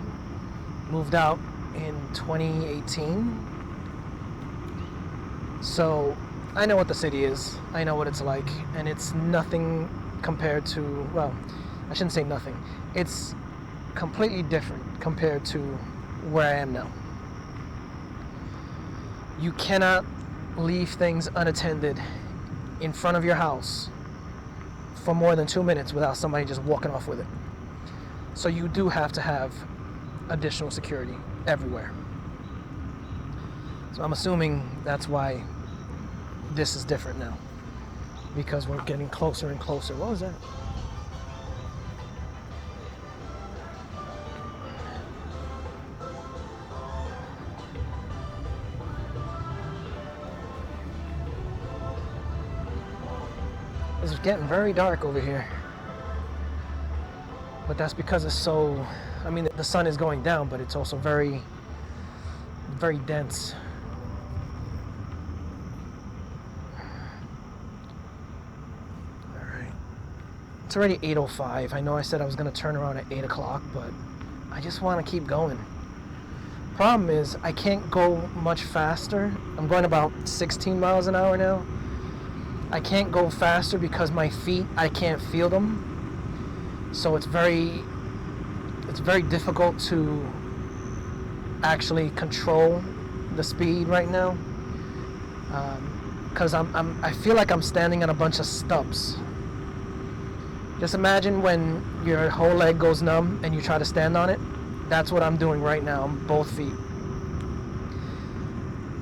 moved out in 2018. So I know what the city is, I know what it's like, and it's nothing compared to, well, I shouldn't say nothing. It's completely different compared to where I am now. You cannot leave things unattended in front of your house for more than 2 minutes without somebody just walking off with it. So you do have to have additional security everywhere. So I'm assuming that's why this is different now, because we're getting closer and closer. What was that? It's getting very dark over here. But that's because it's so, I mean, the sun is going down, but it's also very, very dense. Alright. It's already 8:05. I know I said I was going to turn around at 8 o'clock, but I just want to keep going. Problem is, I can't go much faster. I'm going about 16 miles an hour now. I can't go faster because my feet, I can't feel them. So it's very difficult to actually control the speed right now. Because I feel like I'm standing on a bunch of stubs. Just imagine when your whole leg goes numb and you try to stand on it. That's what I'm doing right now on both feet.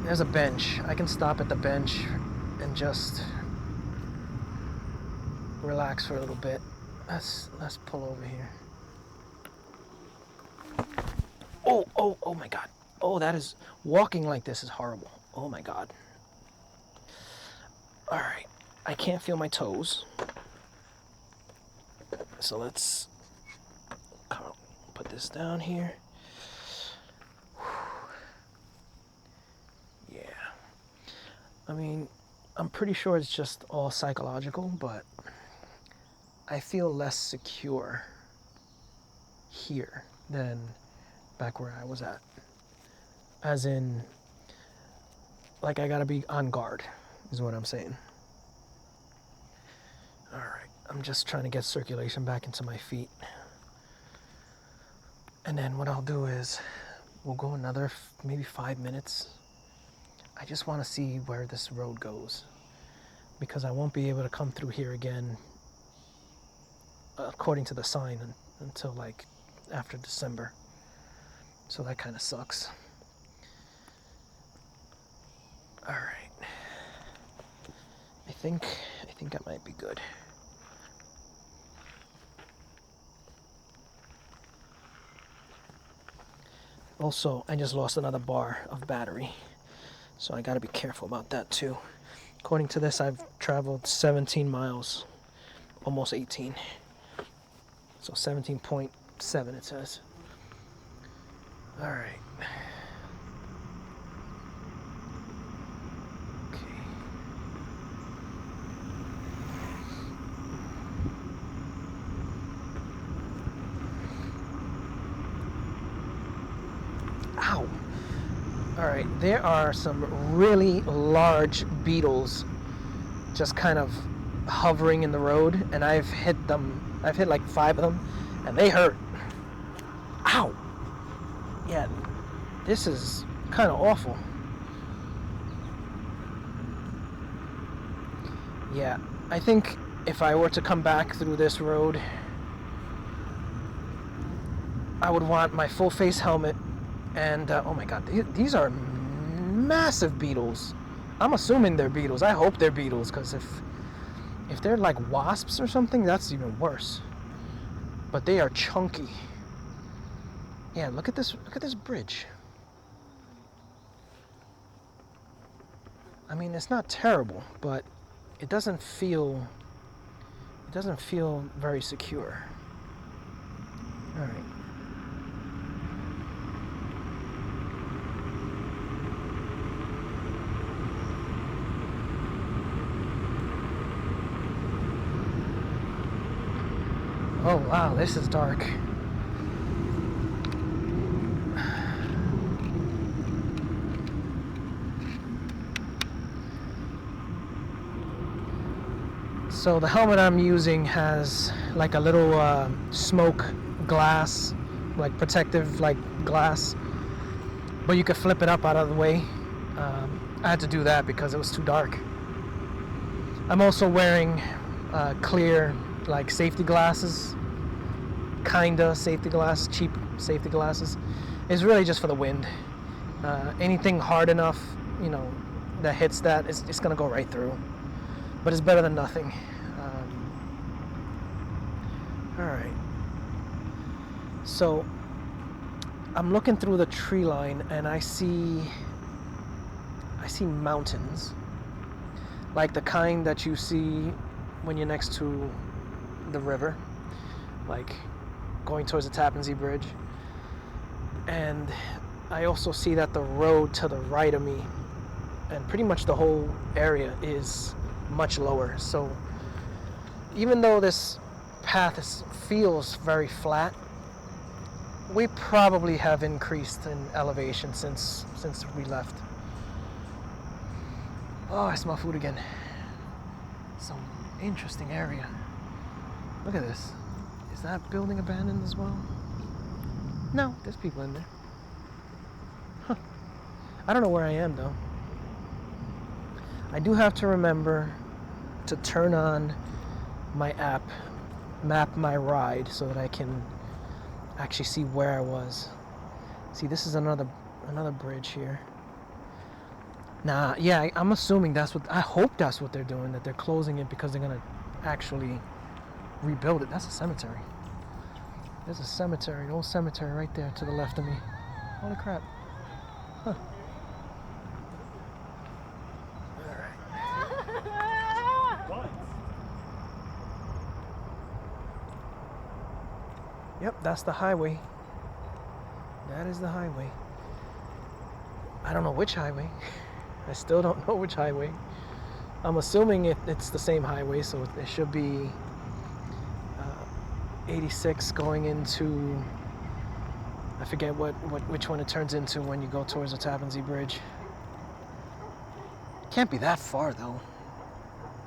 There's a bench. I can stop at the bench and just relax for a little bit. Let's pull over here. Oh my God. Oh, that is, walking like this is horrible. Oh my God. All right, I can't feel my toes. So let's put this down here. Yeah. I mean, I'm pretty sure it's just all psychological, but I feel less secure here than back where I was at. As in, like, I gotta be on guard, is what I'm saying. Alright, I'm just trying to get circulation back into my feet. And then what I'll do is we'll go another maybe 5 minutes. I just want to see where this road goes, because I won't be able to come through here again, according to the sign, until like after December. So that kind of sucks. All right. I think I might be good. Also, I just lost another bar of battery, so I gotta be careful about that too. According to this, I've traveled 17 miles, almost 18. So 17.7 it says. All right. Okay. Ow. All right, there are some really large beetles just kind of hovering in the road, and I've hit them. I've hit like 5 of them, and they hurt. Ow! Yeah, this is kind of awful. Yeah, I think if I were to come back through this road, I would want my full face helmet, and oh my god, these are massive beetles. I'm assuming they're beetles. I hope they're beetles, because if they're like wasps or something, that's even worse. But they are chunky. Yeah, look at this bridge. I mean, it's not terrible, but it doesn't feel very secure. All right. Oh wow, this is dark. So the helmet I'm using has like a little smoke glass, like protective like glass, but you could flip it up out of the way. I had to do that because it was too dark. I'm also wearing clear like safety glasses, kinda safety glasses, cheap safety glasses. It's really just for the wind. Anything hard enough, you know, that hits that, it's gonna go right through. But it's better than nothing. All right. So I'm looking through the tree line, and I see mountains, like the kind that you see when you're next to the river, like going towards the Tappan Zee Bridge. And I also see that the road to the right of me, and pretty much the whole area, is much lower. So even though this path feels very flat, we probably have increased in elevation since we left. Oh, I smell food again. Some interesting area. Look at this. Is that building abandoned as well? No, there's people in there. Huh. I don't know where I am though. I do have to remember to turn on my app, map my ride, so that I can actually see where I was. See, this is another bridge here. Nah, yeah, I'm assuming I hope that's what they're doing, that they're closing it because they're gonna actually rebuild it. That's a cemetery. There's a cemetery, an old cemetery right there to the left of me. Holy crap. Huh. Yep, that's the highway. That is the highway. I don't know which highway. I still don't know which highway. I'm assuming it's the same highway, so it should be 86 going into, I forget which one it turns into when you go towards the Tappan Zee Bridge. Can't be that far though.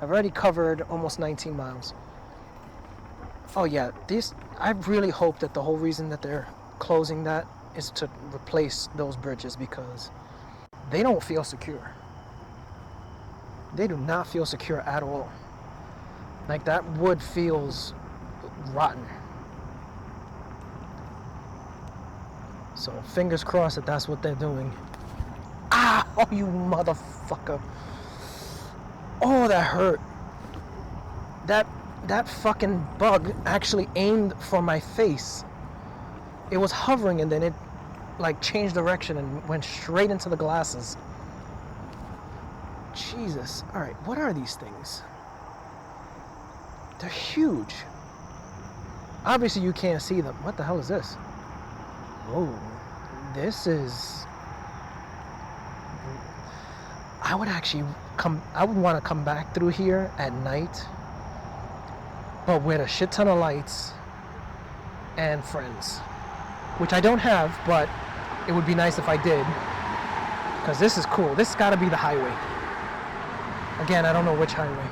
I've already covered almost 19 miles. Oh yeah, I really hope that the whole reason that they're closing that is to replace those bridges because they don't feel secure. They do not feel secure at all. Like, that wood feels rotten. So fingers crossed that that's what they're doing. Ah! Oh, you motherfucker. Oh, that hurt. That fucking bug actually aimed for my face. It was hovering and then it like changed direction and went straight into the glasses. Jesus. Alright, what are these things? They're huge. Obviously you can't see them. What the hell is this? Oh, this is... I would want to come back through here at night, but with a shit ton of lights and friends, which I don't have, but it would be nice if I did, because this is cool. This has got to be the highway. Again, I don't know which highway.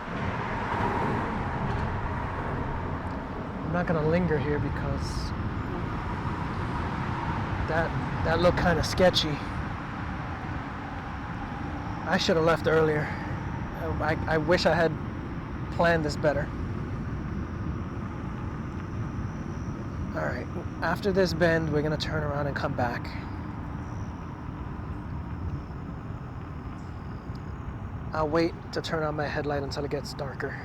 I'm not gonna linger here because that looked kind of sketchy. I should have left earlier. I wish I had planned this better. Alright, after this bend, we're gonna turn around and come back. I'll wait to turn on my headlight until it gets darker.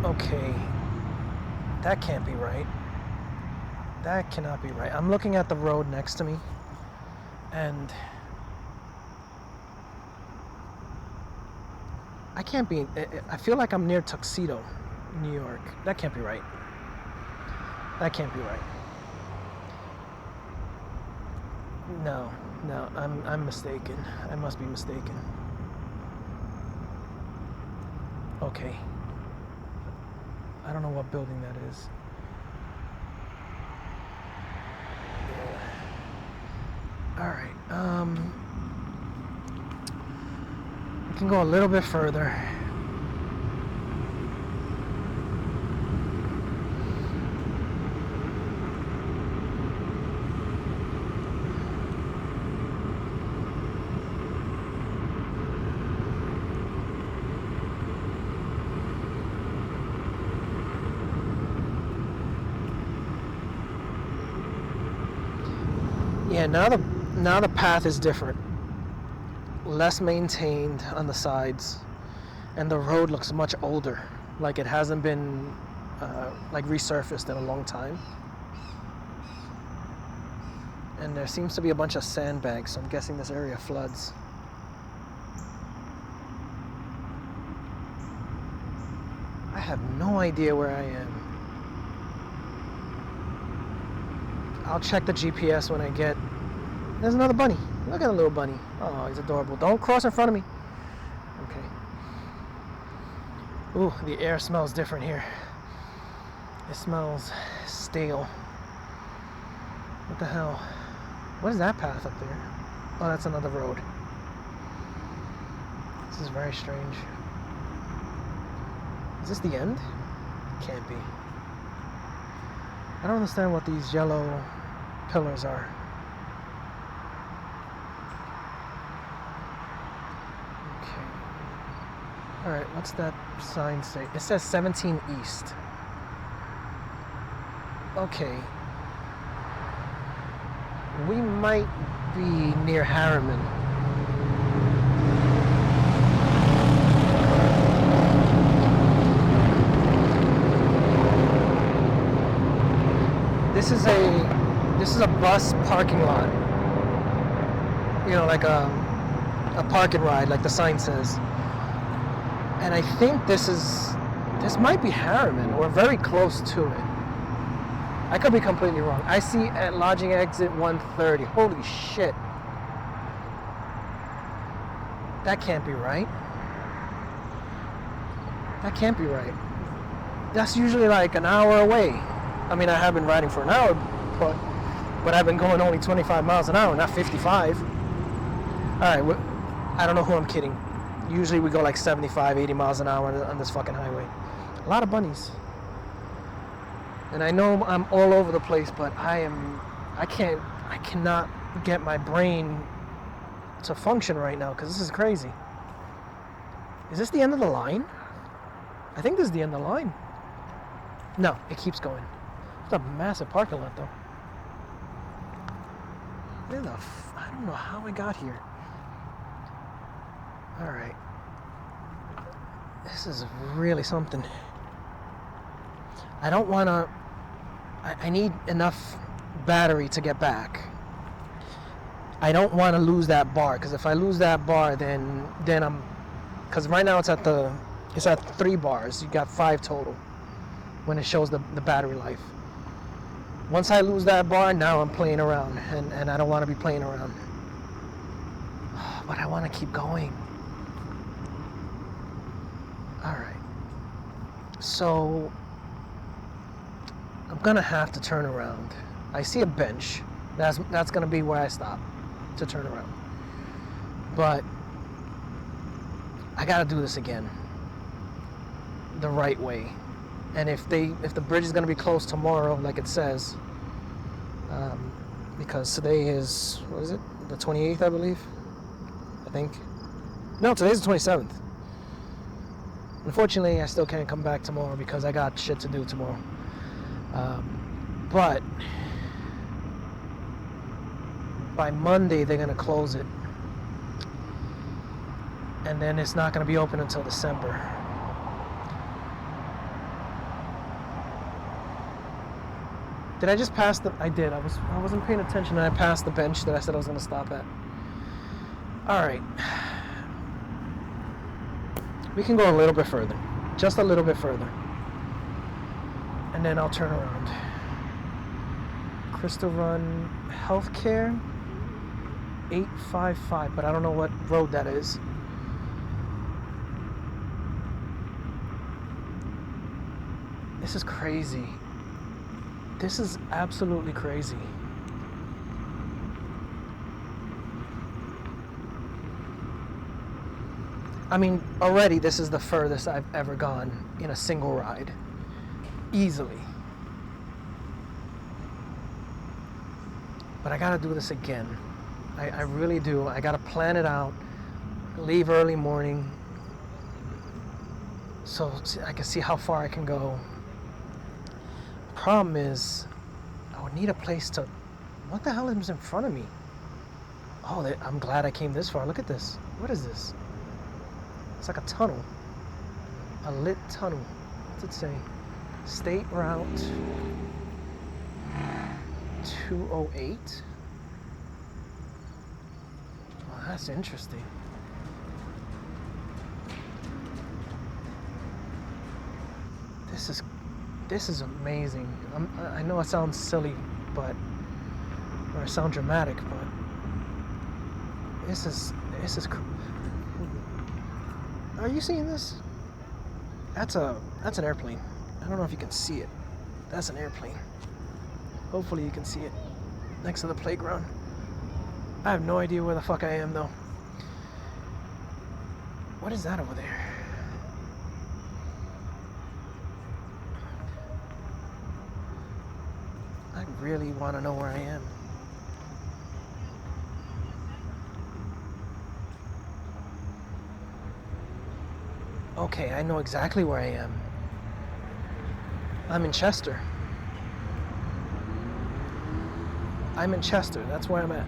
Okay, that can't be right. That cannot be right. I'm looking at the road next to me, and I can't be, I feel like I'm near Tuxedo, New York. That can't be right. That can't be right. No, I'm mistaken. I must be mistaken. Okay. I don't know what building that is. Yeah. Alright, we can go a little bit further. Yeah, now the path is different. Less maintained on the sides, and the road looks much older, like it hasn't been like resurfaced in a long time. And there seems to be a bunch of sandbags, so I'm guessing this area floods. I have no idea where I am. I'll check the GPS when I get... There's another bunny. Look at the little bunny. Oh, he's adorable. Don't cross in front of me. Okay. Ooh, the air smells different here. It smells stale. What the hell? What is that path up there? Oh, that's another road. This is very strange. Is this the end? Can't be. I don't understand what these yellow pillars are. Okay. Alright, what's that sign say? It says 17 East. Okay. We might be near Harriman. This is a bus parking lot. You know, like a park and ride, like the sign says. And I think this might be Harriman, or very close to it. I could be completely wrong. I see at lodging exit 130. Holy shit. That can't be right. That can't be right. That's usually like an hour away. I mean, I have been riding for an hour, but I've been going only 25 miles an hour, not 55. Alright, I don't know who I'm kidding. Usually we go like 75, 80 miles an hour on this fucking highway. A lot of bunnies. And I know I'm all over the place, but I cannot get my brain to function right now, because this is crazy. Is this the end of the line? I think this is the end of the line. No, it keeps going. It's a massive parking lot, though. I don't know how I got here. Alright. This is really something. I don't want to... I need enough battery to get back. I don't want to lose that bar, because if I lose that bar, then I'm... Because right now it's at 3 bars. You got 5 total when it shows the battery life. Once I lose that bar, now I'm playing around, and I don't want to be playing around. But I want to keep going. Alright. So, I'm going to have to turn around. I see a bench. That's going to be where I stop to turn around. But I got to do this again. The right way. And if the bridge is going to be closed tomorrow, like it says, because today is, what is it? The 28th, I believe? I think. No, today's the 27th. Unfortunately, I still can't come back tomorrow because I got shit to do tomorrow. But by Monday, they're going to close it. And then it's not going to be open until December. Did I just pass the... I did. I wasn't paying attention, and I passed the bench that I said I was going to stop at. Alright. We can go a little bit further. Just a little bit further. And then I'll turn around. Crystal Run Healthcare 855, but I don't know what road that is. This is crazy. This is absolutely crazy. I mean, already this is the furthest I've ever gone in a single ride. Easily. But I gotta do this again. I really do. I gotta plan it out. Leave early morning. So I can see how far I can go. Problem is, I would need a place to... What the hell is in front of me? Oh, I'm glad I came this far. Look at this. What is this? It's like a tunnel. A lit tunnel. What's it say? State Route 208. Well, that's interesting. This is amazing. I know it sounds silly, or it sounds dramatic, but this is. Are you seeing this? That's an airplane. I don't know if you can see it. That's an airplane. Hopefully you can see it next to the playground. I have no idea where the fuck I am though. What is that over there? I really want to know where I am. Okay, I know exactly where I am. I'm in Chester. I'm in Chester, that's where I'm at.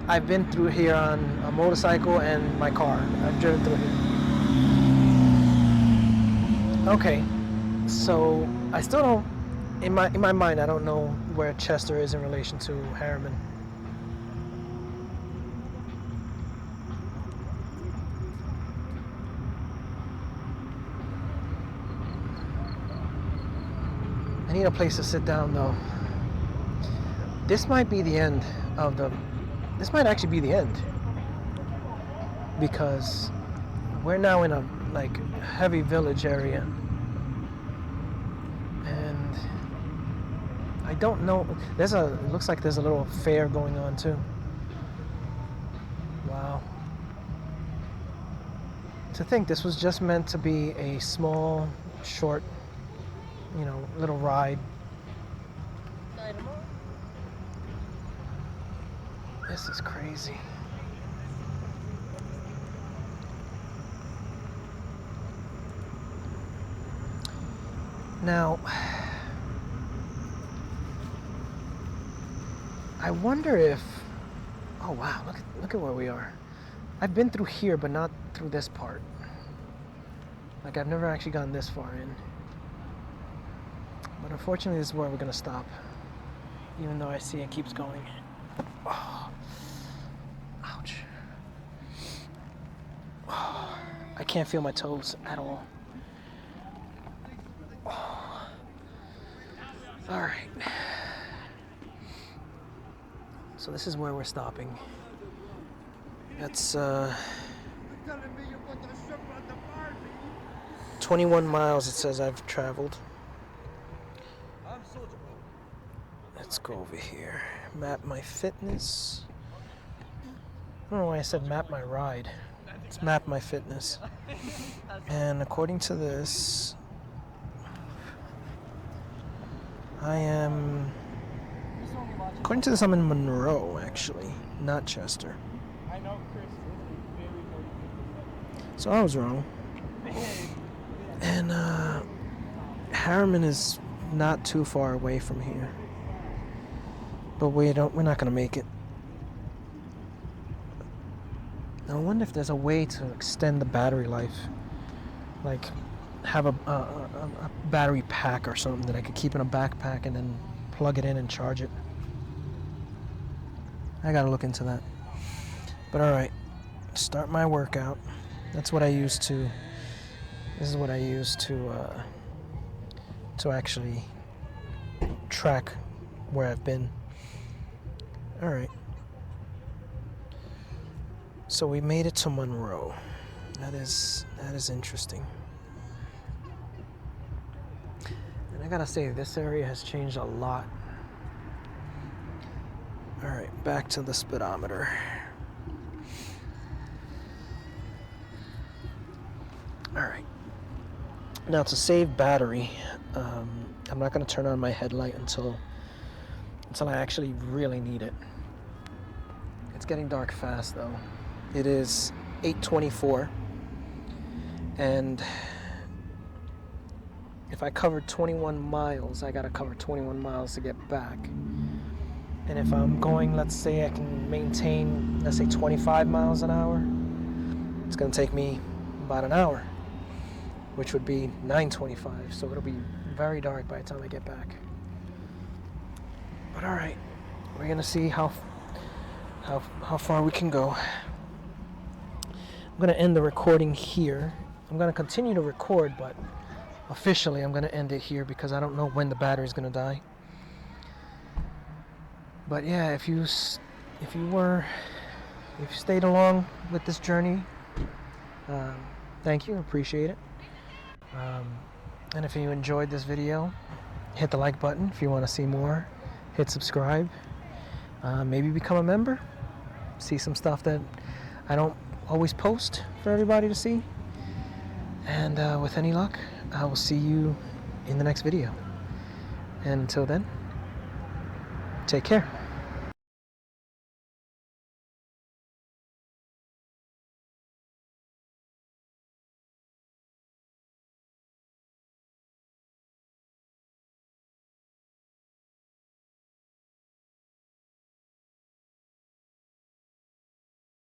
I've been through here on a motorcycle and my car. I've driven through here. Okay, so I still don't, in my mind, I don't know where Chester is in relation to Harriman. I need a place to sit down though. This might be the end of this might actually be the end. Because we're now in a like heavy village area. And I don't know. It looks like there's a little fair going on too. Wow. To think this was just meant to be a small, short, little ride. This is crazy. Now, I wonder if... Oh wow, look at where we are. I've been through here, but not through this part. Like, I've never actually gone this far in. But unfortunately, this is where we're gonna stop. Even though I see it keeps going. Oh. Ouch. Oh. I can't feel my toes at all. Oh. All right. So this is where we're stopping. That's 21 miles it says I've traveled. Let's go over here. Map my fitness. I don't know why I said map my ride. It's map my fitness. And according to this, I'm in Monroe, actually, not Chester. So I was wrong. And Harriman is not too far away from here. But we're not gonna make it. Now, I wonder if there's a way to extend the battery life. Like, have a battery pack or something that I could keep in a backpack and then plug it in and charge it. I gotta look into that. But alright, start my workout. That's what I use to... This is what I use to actually track where I've been. Alright. So we made it to Monroe. That is interesting. And I gotta say, this area has changed a lot. Alright, back to the speedometer. Alright. Now, to save battery, I'm not going to turn on my headlight until I actually really need it. It's getting dark fast, though. It is 8:24, and if I covered 21 miles, I got to cover 21 miles to get back. And if I'm going, let's say I can maintain, let's say 25 miles an hour, it's going to take me about an hour, which would be 9:25, so it'll be very dark by the time I get back. But alright, we're gonna see how far we can go. I'm gonna end the recording here. I'm gonna continue to record, but officially I'm gonna end it here because I don't know when the battery's gonna die. But yeah, if you stayed along with this journey, thank you, appreciate it. And if you enjoyed this video, hit the like button. If you want to see more, hit subscribe. Maybe become a member. See some stuff that I don't always post for everybody to see. And with any luck, I will see you in the next video. And until then, take care.